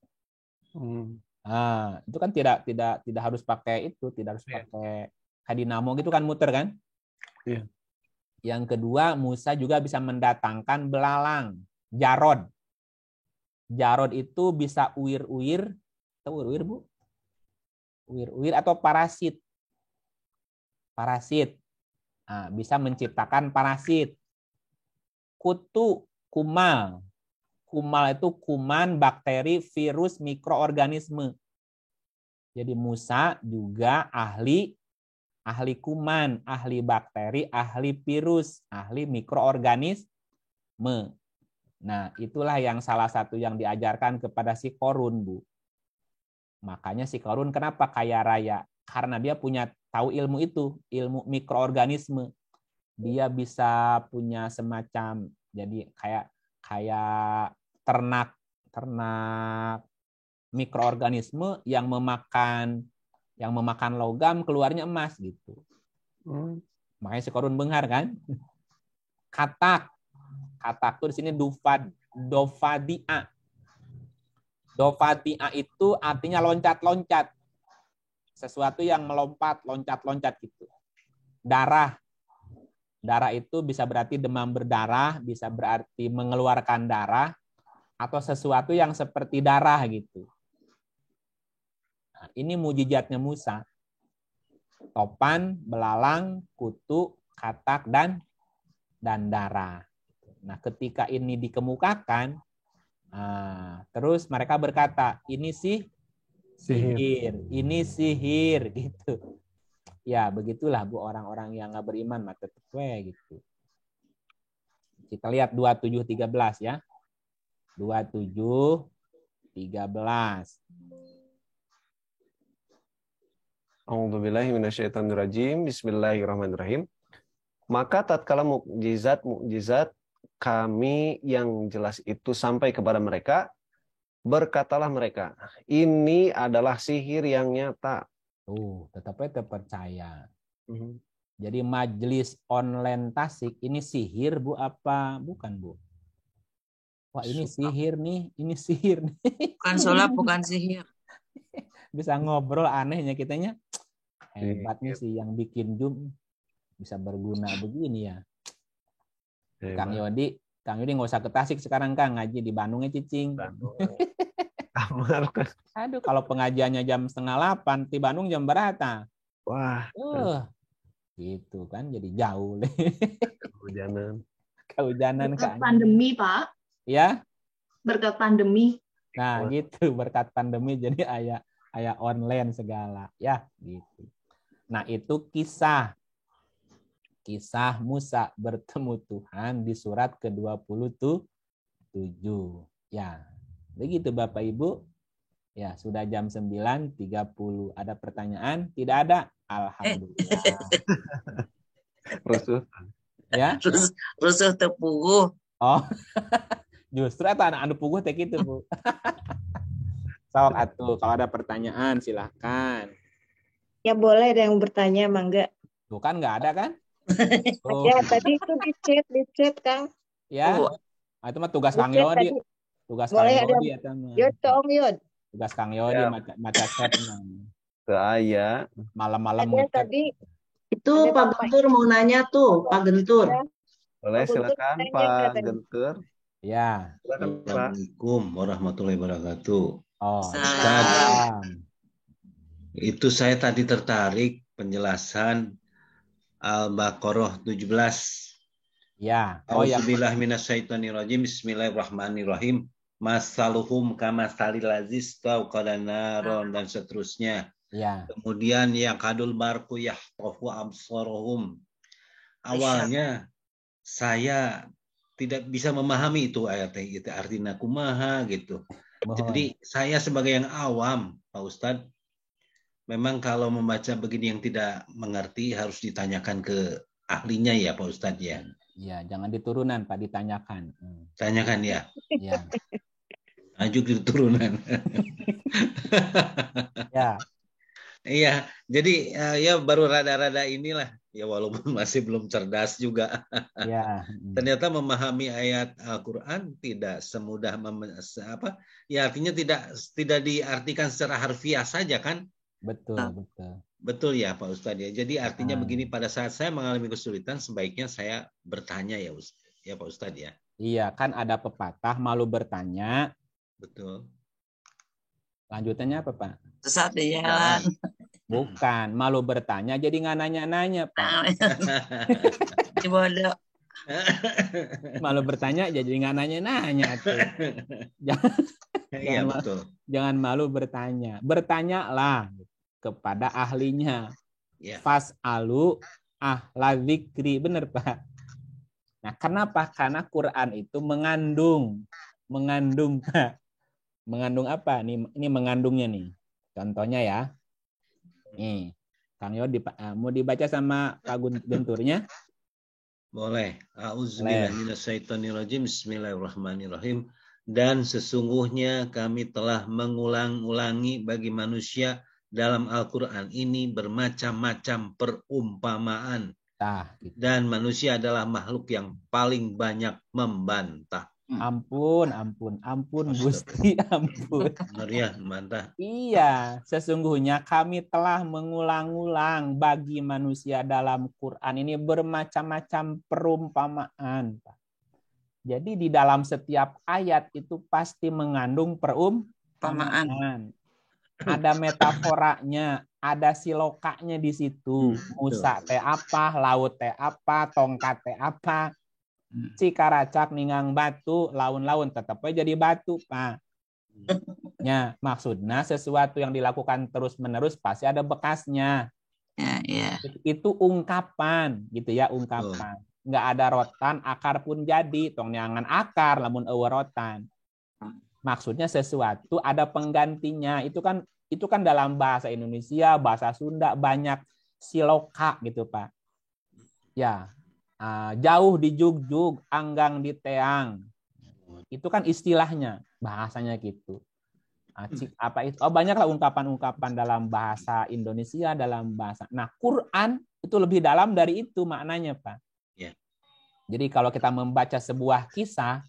Itu kan tidak harus pakai itu, tidak harus pakai kayak dinamo gitu kan, muter kan? Iya. Yang kedua, Musa juga bisa mendatangkan belalang, jarod. Jarod itu bisa uir-uir, tahu uir-uir, Bu? Uir-uir atau parasit. Parasit. Bisa menciptakan parasit. Kutu, kumal. Kumal itu kuman, bakteri, virus, mikroorganisme. Jadi Musa juga ahli kuman, ahli bakteri, ahli virus, ahli mikroorganisme. Nah, itulah yang salah satu yang diajarkan kepada si Korun, Bu. Makanya si Korun kenapa kaya raya? Karena dia tahu ilmu itu, ilmu mikroorganisme. Dia bisa punya semacam, jadi kayak ternak mikroorganisme yang memakan logam, keluarnya emas gitu. Makanya si Korun benghar kan. Katak itu di sini dofadia. Dofadia itu artinya loncat-loncat. Sesuatu yang melompat, loncat-loncat gitu. Darah itu bisa berarti demam berdarah, bisa berarti mengeluarkan darah, atau sesuatu yang seperti darah gitu. Nah, ini mujizatnya Musa. Topan, belalang, kutu, katak, dan darah. Nah, ketika ini dikemukakan, terus mereka berkata, ini sihir, ini sihir gitu. Ya, begitulah, Bu, orang-orang yang nggak beriman mah tetep gitu. Kita lihat 27:13 ya. 27:13. A'udzubillahi minasyaitonirrajim. Bismillahirrahmanirrahim. Maka tatkala mukjizat kami yang jelas itu sampai kepada mereka, berkatalah mereka, ini adalah sihir yang nyata. Tetapnya terpercaya. Jadi majelis online Tasik ini sihir, Bu, apa bukan, Bu? Wah, ini sihir nih, ini sihir nih. Bukan sulap, bukan sihir. Bisa ngobrol anehnya kitanya. Hebatnya sih yang bikin Zoom bisa berguna begini ya. Kang Yodi nggak usah ke Tasik sekarang, Kang, ngaji di Bandungnya cicing. Aduh, kalau pengajiannya jam 7:30, di Bandung jam berapa? Wah. Gitu kan, jadi jauh. Kehujanan Berkat Kang. pandemi, Pak. Ya? Berkat pandemi. Nah, gitu, berkat pandemi jadi aya online segala, ya, gitu. Nah, itu kisah Musa bertemu Tuhan di surat ke-27. Ya. Begitu Bapak Ibu. Ya, sudah jam 9:30. Ada pertanyaan? Tidak ada? Alhamdulillah. Rusuh. Ya? Rusuh tepuguh. Oh. Justru atau anak puguh teh gitu, Bu. Sok atuh, kalau ada pertanyaan silahkan. Ya boleh ada yang bertanya, Mangga. Tuh kan nggak ada kan? Ya, tadi itu di chat, Kang. Ya. Itu mah tugas Kang Yodi. Tugas Kang Yodi eta mah. Yod, Om Yod. Tugas Kang Yodi maca chat mah. Saya malam-malam ngechat. Tadi itu Pak Gentur mau nanya tuh, Pak Gentur. Boleh, silakan Pak Gentur. Ya. Assalamualaikum warahmatullahi wabarakatuh. Ustaz. Itu saya tadi tertarik penjelasan Al-Baqarah 17. Ya. A'udzubillahi minasyaitonirrajim. Bismillahirrahmanirrahim. Masaluhum kamasalil lazis tauqadanaron dan seterusnya. Ya. Kemudian yakadul barku yahtafu absarohum. Awalnya saya tidak bisa memahami itu ayatnya gitu, artinya kumaha gitu. Jadi saya sebagai yang awam, Pak Ustadz, memang kalau membaca begini yang tidak mengerti harus ditanyakan ke ahlinya ya Pak Ustadz ya. Ya, jangan diturunan Pak, ditanyakan. Tanyakan ya. Ya. Ajuk di turunan. Ya. Iya, jadi ya baru rada-rada inilah ya walaupun masih belum cerdas juga. Ya. Ternyata memahami ayat Al-Qur'an tidak semudah ya artinya tidak diartikan secara harfiah saja kan? Betul, betul. Betul ya Pak Ustadz ya. Jadi artinya begini, pada saat saya mengalami kesulitan sebaiknya saya bertanya ya Pak Ustadz ya. Iya, kan ada pepatah malu bertanya. Betul. Lanjutannya apa, Pak? Sesat di jalan. Bukan, malu bertanya jadi nggak nanya-nanya, Pak. Bodoh. Malu bertanya jadi nggak nanya-nanya tuh. Iya, betul. Jangan malu bertanya. Bertanyalah kepada ahlinya. Ya. Fas'alu ahla dzikri. Benar, Pak. Nah, kenapa? Karena Quran itu mengandung, Pak. Mengandung apa? Ini mengandungnya nih. Contohnya ya. Nih, Kang Yo mau dibaca sama Pak Gunturnya? Boleh. A'udzubillahiminasyaitonirrajim. Bismillahirrahmanirrahim. Dan sesungguhnya kami telah mengulang-ulangi bagi manusia dalam Al-Quran ini bermacam-macam perumpamaan. Dan manusia adalah makhluk yang paling banyak membantah. Ampun, Gusti, ampun. Benar ya, membantah. Iya, sesungguhnya kami telah mengulang-ulang bagi manusia dalam Quran ini bermacam-macam perumpamaan. Jadi di dalam setiap ayat itu pasti mengandung perumpamaan. Ada metaforanya, ada silokanya di situ. Musa teh apa, laut teh apa, tongkat teh apa. Cikaracak ningang batu, laun-laun tetap aja jadi batu, Pak. Ya, maksudnya sesuatu yang dilakukan terus-menerus pasti ada bekasnya. Ya. Itu ungkapan, gitu ya, ungkapan. Nggak ada rotan, akar pun jadi. Tong nyangan akar, lamun eueuh rotan. Maksudnya sesuatu ada penggantinya. Itu kan dalam bahasa Indonesia, bahasa Sunda banyak siloka gitu, Pak. Ya. Jauh di jugjug, anggang di teang. Itu kan istilahnya, bahasanya gitu. Apa itu? Banyaklah ungkapan-ungkapan dalam bahasa Indonesia, dalam bahasa. Nah, Quran itu lebih dalam dari itu maknanya, Pak. Yeah. Jadi kalau kita membaca sebuah kisah,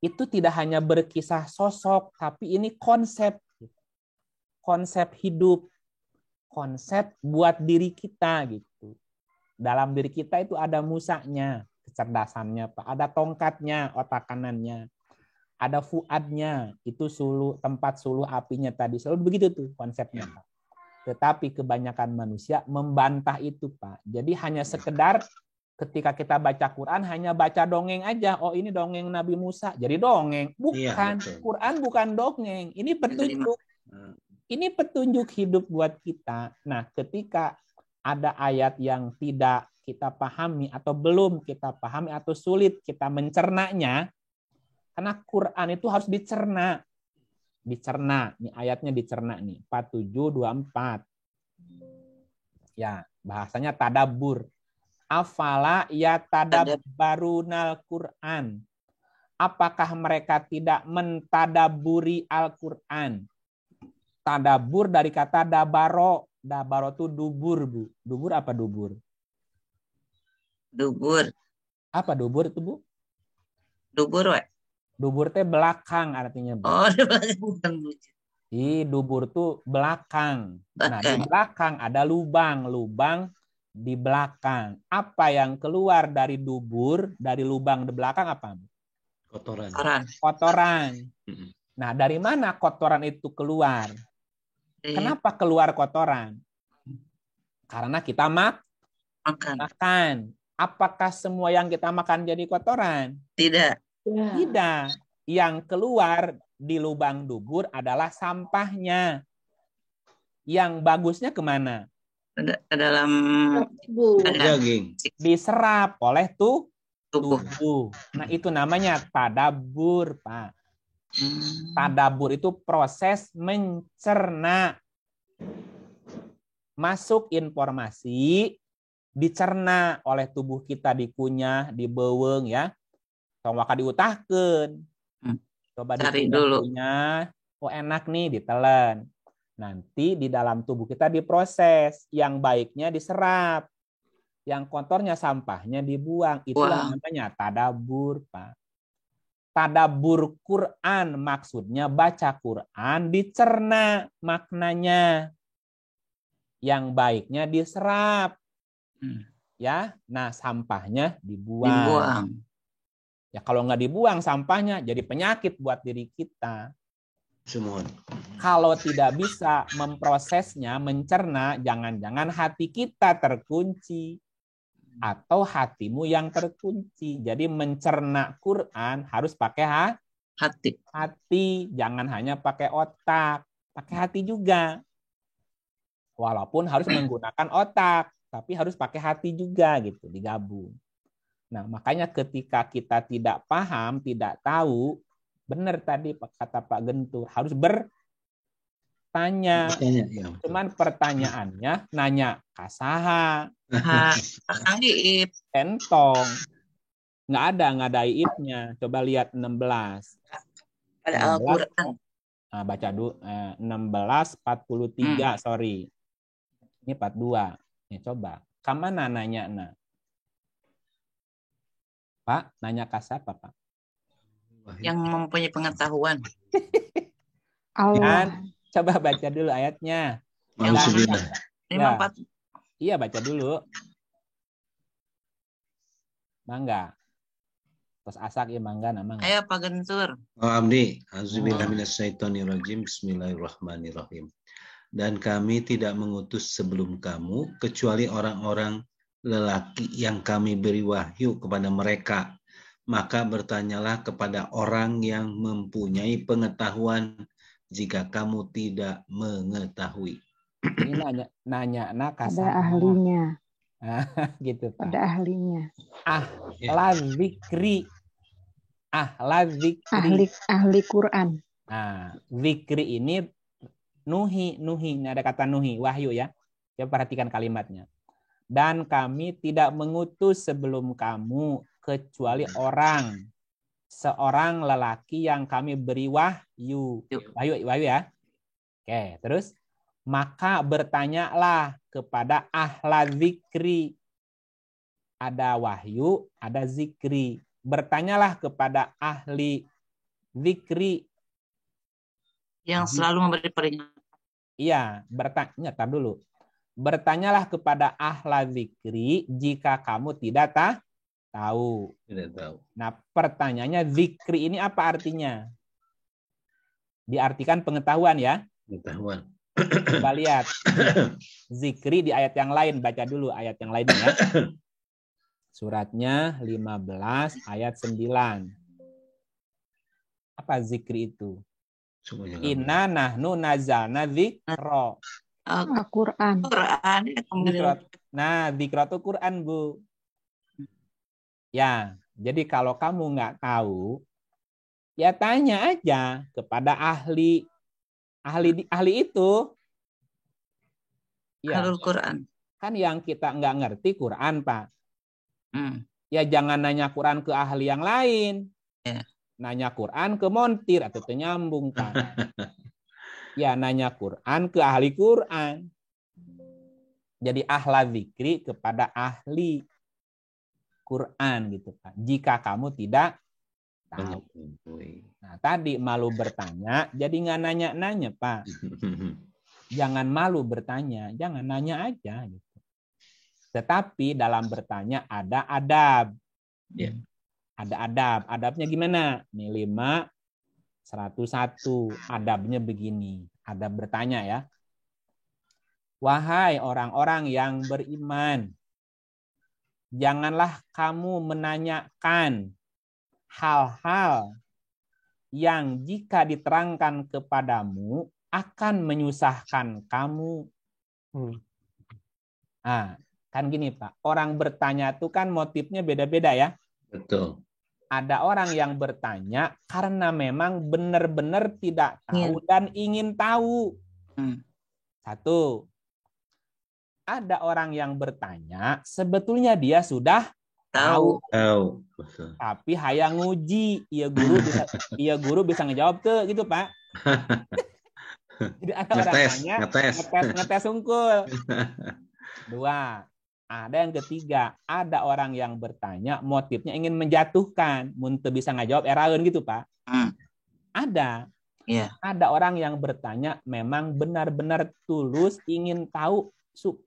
itu tidak hanya berkisah sosok, tapi ini konsep hidup, konsep buat diri kita gitu. Dalam diri kita itu ada musanya, kecerdasannya, Pak. Ada tongkatnya, otak kanannya. Ada fuadnya, itu tempat suluh apinya tadi. Selalu begitu tuh konsepnya, Pak. Tetapi kebanyakan manusia membantah itu, Pak. Jadi hanya sekedar ketika kita baca Quran, hanya baca dongeng aja. Oh, ini dongeng Nabi Musa. Jadi dongeng. Bukan. Quran bukan dongeng. Ini petunjuk. Ini petunjuk hidup buat kita. Nah, ketika ada ayat yang tidak kita pahami atau belum kita pahami atau sulit kita mencernanya, karena Quran itu harus dicerna. Ini ayatnya dicerna nih, 4724. Ya, bahasanya tadabbur. Afala yatadabbarunal Quran. Apakah mereka tidak mentadabburi Al-Quran? Tadabbur dari kata dabaro. Dabaro itu dubur, Bu. Dubur apa dubur? Dubur. Apa dubur itu, Bu? Dubur, we. Dubur teh belakang artinya, Bu. Oh, bukan Bu. Dubur tuh belakang. Nah, di belakang ada lubang di belakang. Apa yang keluar dari dubur, dari lubang di belakang apa, Bu? Kotoran. Nah, dari mana kotoran itu keluar? Kenapa keluar kotoran? Karena kita makan. Apakah semua yang kita makan jadi kotoran? Tidak. Tidak. Yang keluar di lubang dubur adalah sampahnya. Yang bagusnya kemana? Ke dalam daging. Diserap oleh tubuh. Nah, itu namanya tadabbur, Pak. Tadabbur itu proses mencerna. masuk informasi, dicerna oleh tubuh kita, dikunyah, dibeuweung ya. Tong waka diutahkeun. Coba dikunyah, oh enak nih, ditelan. Nanti di dalam tubuh kita diproses, yang baiknya diserap, yang kotornya, sampahnya dibuang. Itulah namanya tadabbur, Pak. Tadabbur Quran maksudnya baca Quran, dicerna maknanya. Yang baiknya diserap. Ya, nah sampahnya dibuang. Ya kalau nggak dibuang sampahnya jadi penyakit buat diri kita. Semua. Kalau tidak bisa memprosesnya, mencerna, jangan-jangan hati kita terkunci atau hatimu yang terkunci. Jadi mencerna Quran harus pakai hati, jangan hanya pakai otak, pakai hati juga. Walaupun harus menggunakan otak, tapi harus pakai hati juga gitu, digabung. Nah, makanya ketika kita tidak paham, tidak tahu, benar tadi kata Pak Gentur, harus bertanya. Cuman pertanyaannya nanya kasaha, entong. Nggak ada iitnya. Coba lihat 16. Pada Al-Quran. Nah, baca dulu 16:43, sorry. Ini 42. Nih coba. Kamana nanya Pak, nanya ke siapa, Pak? Yang mempunyai pengetahuan. Allah. Coba baca dulu ayatnya. Iya, baca dulu. Mangga. Terus asak ya mangga nama. Ayo Pak Gentur. Abdi, auzubillahi minasyaitonirrajim. Bismillahirrahmanirrahim. Dan kami tidak mengutus sebelum kamu kecuali orang-orang lelaki yang kami beri wahyu kepada mereka. Maka bertanyalah kepada orang yang mempunyai pengetahuan jika kamu tidak mengetahui. Ini nanya ada ahlinya. Gitu Pak. Ada ahlinya. Zikri. Ahli Quran. Nah, zikri ini nuhi, ini ada kata nuhi, wahyu ya. Coba perhatikan kalimatnya. Dan kami tidak mengutus sebelum kamu kecuali seorang lelaki yang kami beri wahyu. Wahyu ya. Oke, terus maka bertanyalah kepada ahla zikri. Ada wahyu, ada zikri. Bertanyalah kepada ahli zikri. Yang selalu memberi peringatan. Iya, tar dulu. Bertanyalah kepada ahla zikri jika kamu tidak tahu. Tidak tahu. Nah, pertanyaannya zikri ini apa artinya? Diartikan pengetahuan ya. Pengetahuan. Coba lihat. Zikri di ayat yang lain. Baca dulu ayat yang lainnya ya. Suratnya 15 ayat 9. Apa zikri itu? Inna nahnu nazalna dzikra. Al-Quran. Nah, dzikra itu Quran, Bu. Ya, jadi kalau kamu nggak tahu, ya tanya aja kepada ahli itu. Ya, Al-Quran. Kan yang kita nggak ngerti Quran, Pak. Ya jangan nanya Quran ke ahli yang lain. Nanya Quran ke montir atau nyambung, Pak. Ya nanya Quran ke ahli Quran. Jadi ahla zikri kepada ahli Quran gitu, Pak. Jika kamu tidak tahu. Nah, tadi malu bertanya, jadi nggak nanya-nanya, Pak. Jangan malu bertanya, jangan nanya aja gitu. Tetapi dalam bertanya ada adab. Yeah. Ada adab. Adabnya gimana? Nih 5:101. Adabnya begini. Adab bertanya ya. Wahai orang-orang yang beriman, janganlah kamu menanyakan hal-hal yang jika diterangkan kepadamu akan menyusahkan kamu. Nah, kan gini Pak, orang bertanya itu kan motifnya beda-beda ya. Betul. Ada orang yang bertanya karena memang benar-benar tidak tahu dan ingin tahu. Satu. ada orang yang bertanya, sebetulnya dia sudah tahu. Tapi hayang nguji, iya guru bisa ngejawab tuh gitu, Pak. Jadi ada orang tanya, ngetes unggul. 2. Ada yang ketiga, ada orang yang bertanya motifnya ingin menjatuhkan, mun teu bisa ngajawab eraeun gitu, Pak. Ada. Iya. Ada orang yang bertanya memang benar-benar tulus ingin tahu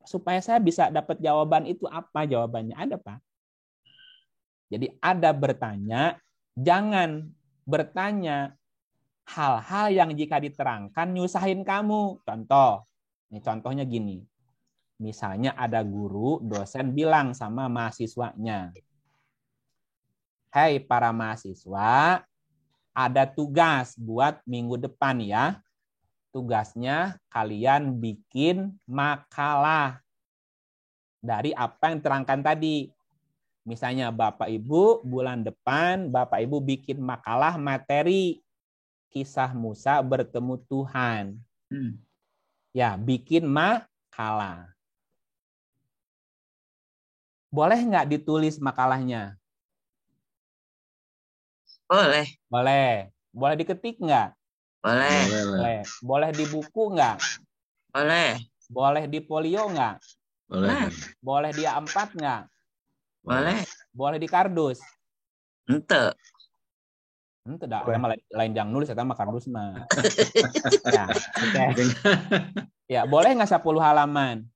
supaya saya bisa dapat jawaban itu apa jawabannya. Ada, Pak. Jadi ada bertanya, jangan bertanya hal-hal yang jika diterangkan nyusahin kamu. Contohnya gini. Misalnya ada guru, dosen bilang sama mahasiswanya, "Hai para mahasiswa, ada tugas buat minggu depan ya. Tugasnya kalian bikin makalah dari apa yang diterangkan tadi. Misalnya Bapak Ibu bulan depan Bapak Ibu bikin makalah materi kisah Musa bertemu Tuhan. Ya, bikin makalah. Boleh nggak ditulis makalahnya? Boleh. Boleh. Boleh diketik nggak? Boleh. Boleh. Boleh di buku nggak? Boleh. Boleh di folio nggak? Boleh. Boleh di A4 nggak? Boleh. Boleh di kardus? Ente dah, lain yang nulis eta mah kardus mah. Ya, okay. Ya, boleh nggak 10 halaman?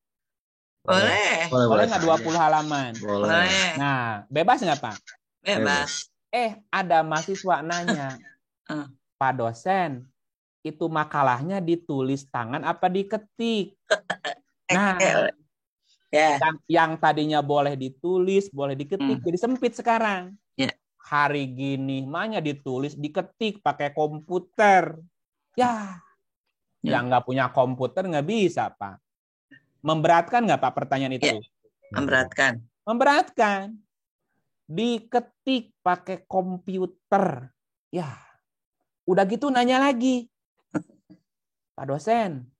Boleh. Boleh nggak 20 halaman? Boleh. Nah, bebas nggak, Pak? Bebas. Ada mahasiswa nanya, Pak dosen, itu makalahnya ditulis tangan apa diketik? Nah, yang tadinya boleh ditulis, boleh diketik, jadi sempit sekarang. Hari gini mahnya ditulis, diketik pakai komputer. Ya, yang nggak punya komputer nggak bisa, Pak. Memberatkan nggak, Pak, pertanyaan itu? Memberatkan. Memberatkan. Diketik pakai komputer. Ya, udah gitu nanya lagi, Pak dosen,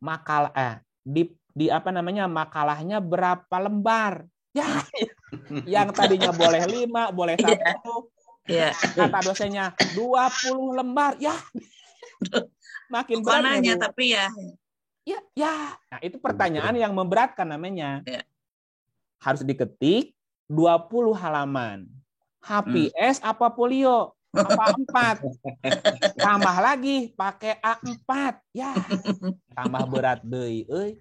makalahnya berapa lembar? Ya, yang tadinya boleh 5, boleh 1. Kata dosennya 20 lembar. Ya, makin berat. Nanya tapi ya. Nah, itu pertanyaan yang memberatkan namanya. Harus diketik 20 halaman. HPS apa folio? Apa 4? Tambah lagi pakai A4. Ya, tambah berat deui euy.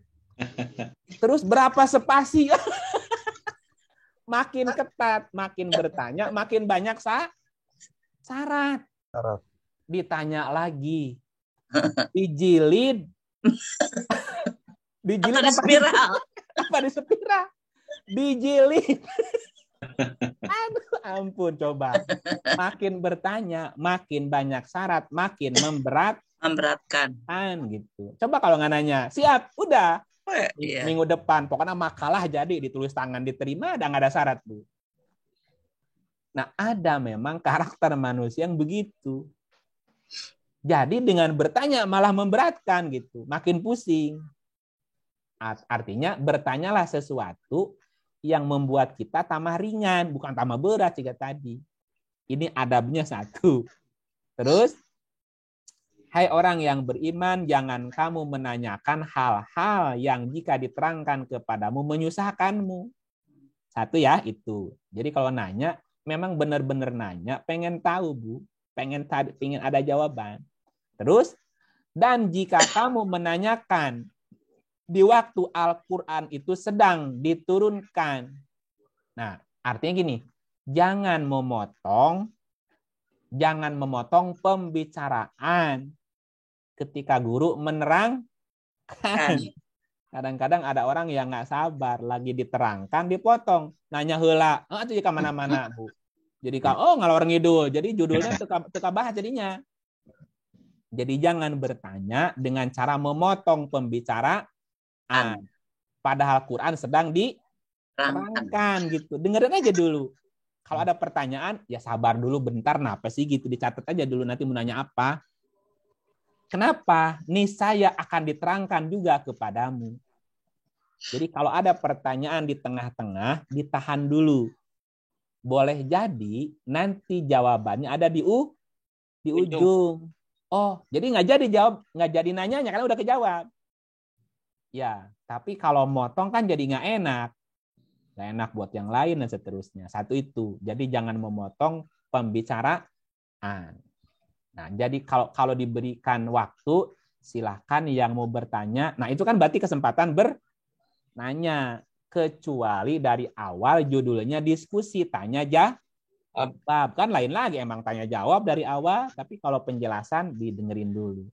Terus berapa spasi? Makin ketat, makin bertanya, makin banyak syarat. Ditanya lagi. Dijilid. Dijilid apa di spiral? Apa di spiral? Dijilid. Aduh, ampun, coba. Makin bertanya, makin banyak syarat, makin memberatkan. Gitu. Coba kalau nggak nanya, siap, udah. Minggu depan, pokoknya makalah jadi ditulis tangan diterima, nggak ada syarat, Bu. Nah, ada memang karakter manusia yang begitu. Jadi dengan bertanya malah memberatkan gitu, makin pusing. Artinya bertanyalah sesuatu yang membuat kita tambah ringan, bukan tambah berat jika tadi. Ini adabnya 1. Terus, hai orang yang beriman, jangan kamu menanyakan hal-hal yang jika diterangkan kepadamu menyusahkanmu. 1 ya, itu. Jadi kalau nanya, memang benar-benar nanya, pengen tahu, Bu. Pengen ada jawaban. Terus, dan jika kamu menanyakan di waktu Al-Quran itu sedang diturunkan. Nah, artinya gini, jangan memotong pembicaraan ketika guru menerangkan. Kadang-kadang ada orang yang nggak sabar, lagi diterangkan, dipotong. Nanya heula, itu jika mana-mana, Bu. Jadi, ngalor ngidul. Jadi judulnya teka bahas jadinya. Jadi jangan bertanya dengan cara memotong pembicaraan. Padahal Quran sedang diterangkan gitu. Dengerin aja dulu. Kalau ada pertanyaan, ya sabar dulu bentar, kenapa sih gitu, dicatat aja dulu nanti mau nanya apa. Kenapa? Niscaya akan diterangkan juga kepadamu. Jadi kalau ada pertanyaan di tengah-tengah, ditahan dulu. Boleh jadi nanti jawabannya ada di ujung. Oh, jadi nggak jadi jawab, nggak jadi nanyanya karena udah kejawab. Ya, tapi kalau motong kan jadi nggak enak. Nggak enak buat yang lain dan seterusnya. Satu itu. Jadi jangan memotong pembicaraan. Nah, jadi kalau diberikan waktu, silahkan yang mau bertanya. Nah, itu kan berarti kesempatan nanya, kecuali dari awal judulnya diskusi tanya jawab, kan lain lagi, emang tanya jawab dari awal, tapi kalau penjelasan didengerin dulu.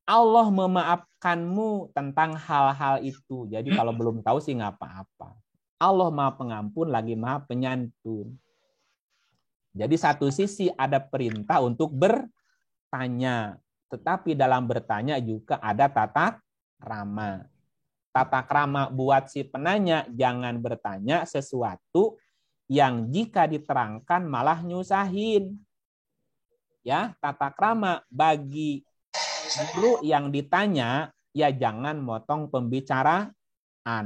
Allah memaafkanmu tentang hal-hal itu, jadi kalau belum tahu sih nggak apa-apa. Allah Maha Pengampun lagi Maha Penyantun. Jadi satu sisi ada perintah untuk bertanya, tetapi dalam bertanya juga ada tata krama. Tata krama buat si penanya, jangan bertanya sesuatu yang jika diterangkan malah nyusahin. Ya, tata krama bagi guru yang ditanya, ya jangan motong pembicaraan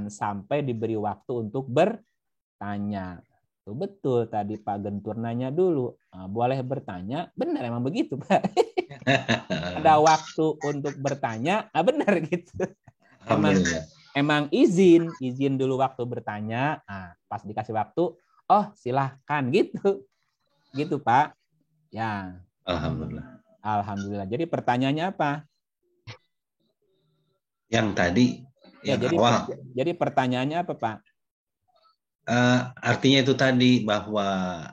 sampai diberi waktu untuk bertanya. Itu betul tadi Pak Gentur nanya dulu. Nah, boleh bertanya? Benar, emang begitu, Pak. Ada waktu untuk bertanya, benar gitu. Emang izin dulu waktu bertanya. Nah, pas dikasih waktu, oh silahkan gitu Pak. Ya. Alhamdulillah. Jadi pertanyaannya apa? Yang tadi. Ya, jadi pertanyaannya apa Pak? Artinya itu tadi bahwa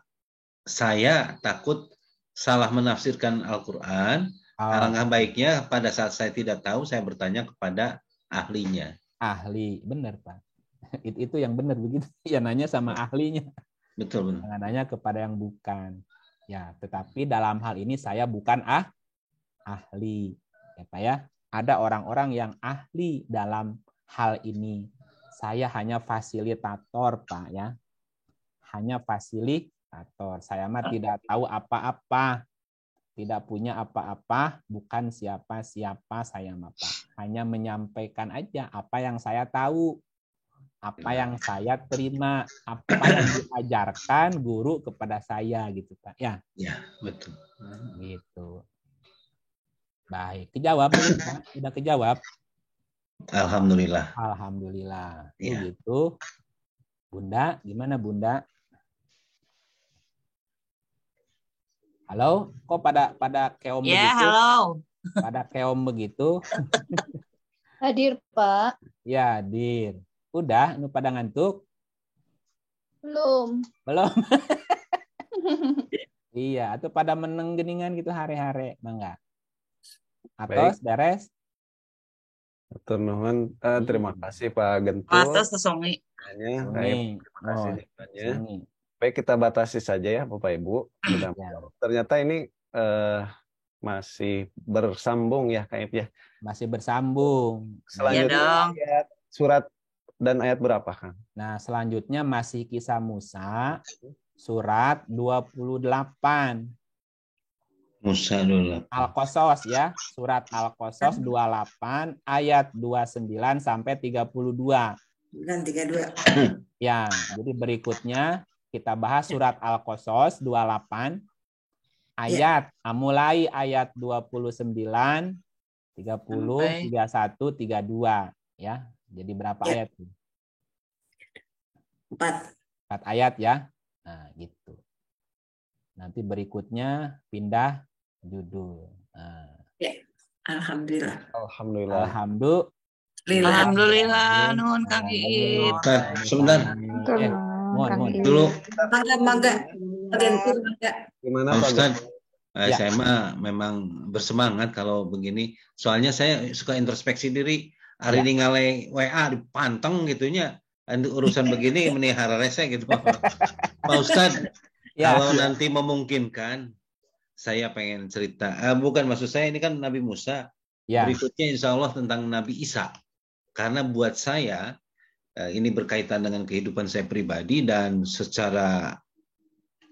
saya takut salah menafsirkan Al-Quran. Alangkah baiknya pada saat saya tidak tahu, saya bertanya kepada ahlinya. Ahli, benar Pak. Itu yang benar begitu. Ya nanya sama ahlinya. Betul. Jangan nanya kepada yang bukan. Ya, tetapi dalam hal ini saya bukan ahli. Ya Pak ya. Ada orang-orang yang ahli dalam hal ini. Saya hanya fasilitator Pak ya. Hanya fasilitator. Saya mah tidak tahu apa-apa. Tidak punya apa-apa, bukan siapa-siapa saya mah Pak. Hanya menyampaikan aja apa yang saya tahu, apa yang saya terima, apa yang diajarkan guru kepada saya gitu Pak. Ya. Ya, betul. Gitu. Baik, kejawab Pak. Sudah kejawab. Alhamdulillah. Alhamdulillah. Ya. Begitu. Bunda, gimana Bunda? Halo, kok pada keom begitu? Ya, halo. Pada keom begitu? Hadir, Pak. Ya, hadir. Udah, nu pada ngantuk? Belum. Iya, atau pada meneng geningan gitu hari-hari, Mangga? Atos, beres? Atur nuhun, terima kasih Pak Gentur. Atos Songi. Terima kasih jawabannya. Baik, kita batasi saja ya Bapak Ibu. Ternyata ini masih bersambung ya Kak Ip ya. Masih bersambung. Selanjutnya ayat, surat dan ayat berapa Kang? Nah, selanjutnya masih Kisah Musa, surat 28. Musa 28. Al-Qasas ya, surat Al-Qasas 28 ayat 29 sampai 32. Dan 32. Ya, jadi berikutnya kita bahas surat Al-Qasas 28 ayat mulai ayat 29, 30, 31, 32 ya. Jadi berapa ayat? 4 ayat ya. Nah, gitu. Nanti berikutnya pindah judul. Nah. Ya, alhamdulillah. Alhamdulillah nun Kang Iip. Sebentar. Dulu. Mangga. Gimana Pak Ustaz? Saya mah memang bersemangat kalau begini. Soalnya saya suka introspeksi diri. Hari ini ngale WA dipanteng gitunya. Urusan begini menihara rese gitu. Pak Ustaz, kalau nanti memungkinkan, saya pengen cerita. Bukan maksud saya ini kan Nabi Musa. Berikutnya insya Allah tentang Nabi Isa. Karena buat saya ini berkaitan dengan kehidupan saya pribadi dan secara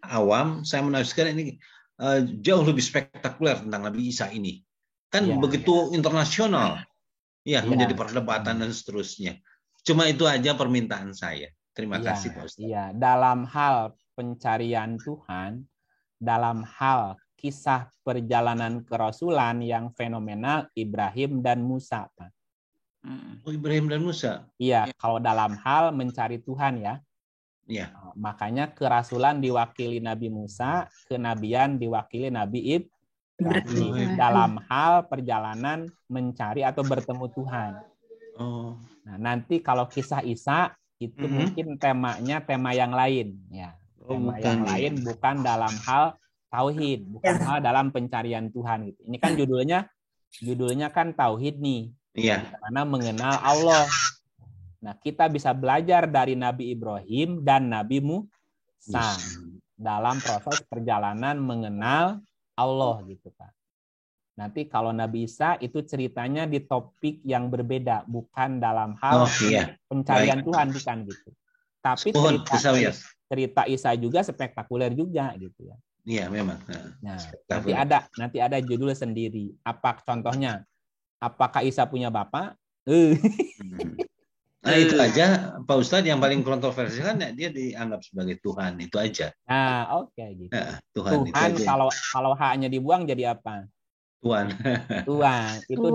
awam saya menafsirkan ini jauh lebih spektakuler tentang Nabi Isa ini. Kan begitu internasional. Ya, menjadi perdebatan dan seterusnya. Cuma itu aja permintaan saya. Terima kasih Pak Ustadz. Iya, dalam hal pencarian Tuhan, dalam hal kisah perjalanan kerasulan yang fenomenal Ibrahim dan Musa, Pak. Oh, Ibrahim dan Musa. Iya, kalau dalam hal mencari Tuhan ya. Iya. Makanya kerasulan diwakili Nabi Musa, kenabian diwakili Nabi Ibrahim. Dalam hal perjalanan mencari atau bertemu Tuhan. Oh. Nah, nanti kalau kisah Isa itu mungkin temanya tema yang lain ya. Tema yang lain bukan dalam hal tauhid, bukan hal dalam pencarian Tuhan gitu. Ini kan judulnya kan tauhid nih. Iya. Karena mengenal Allah. Nah, kita bisa belajar dari Nabi Ibrahim dan Nabi Musa dalam proses perjalanan mengenal Allah gitu, Pak. Nanti kalau Nabi Isa itu ceritanya di topik yang berbeda, bukan dalam hal pencarian Tuhan, bukan gitu. Tapi cerita Isa juga spektakuler juga gitu ya. Iya, memang. Nah, nanti ada judul sendiri. Apa contohnya? Apakah Isa punya bapak? Nah, itu aja Pak Ustadz, yang paling kontroversial kan dia dianggap sebagai Tuhan, itu aja. Nah, oke gitu. Nah, Tuhan itu kalau haknya dibuang jadi apa? Tuhan. Itu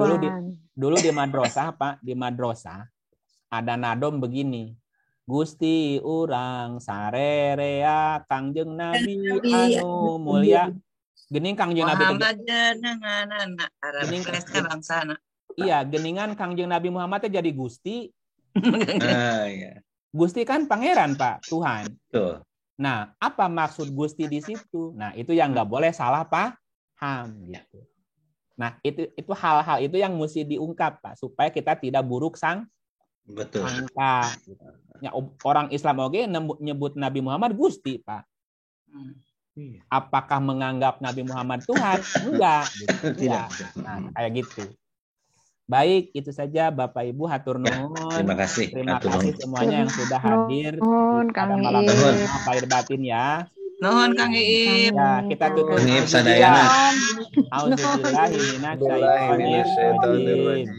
dulu di madrasah, Pak, di madrasah ada nadom begini. Gusti urang sarerea Kangjeng Nabi anu mulia. Gening Kangjeng Nabi Iya, geningan Kangjeng Nabi Muhammad jadi Gusti. Iya. Gusti kan pangeran, Pak, Tuhan. Betul. Nah, apa maksud Gusti di situ? Nah, itu yang nggak boleh salah paham gitu. Nah, itu hal-hal itu yang mesti diungkap, Pak, supaya kita tidak buruk sangka. Gitu. Ya, orang Islam nyebut Nabi Muhammad Gusti, Pak. Apakah menganggap Nabi Muhammad Tuhan? Enggak. Gitu. Tidak. Nah, kayak gitu. Baik, itu saja Bapak Ibu, hatur nuhun. Terima kasih. Terima kasih semuanya yang sudah hadir pada malam ini. Lahir batin ya. Nuhun Kang Iip. Ya, kita tutup. Sadayana. Auzubillahi minasyaitonir rajim.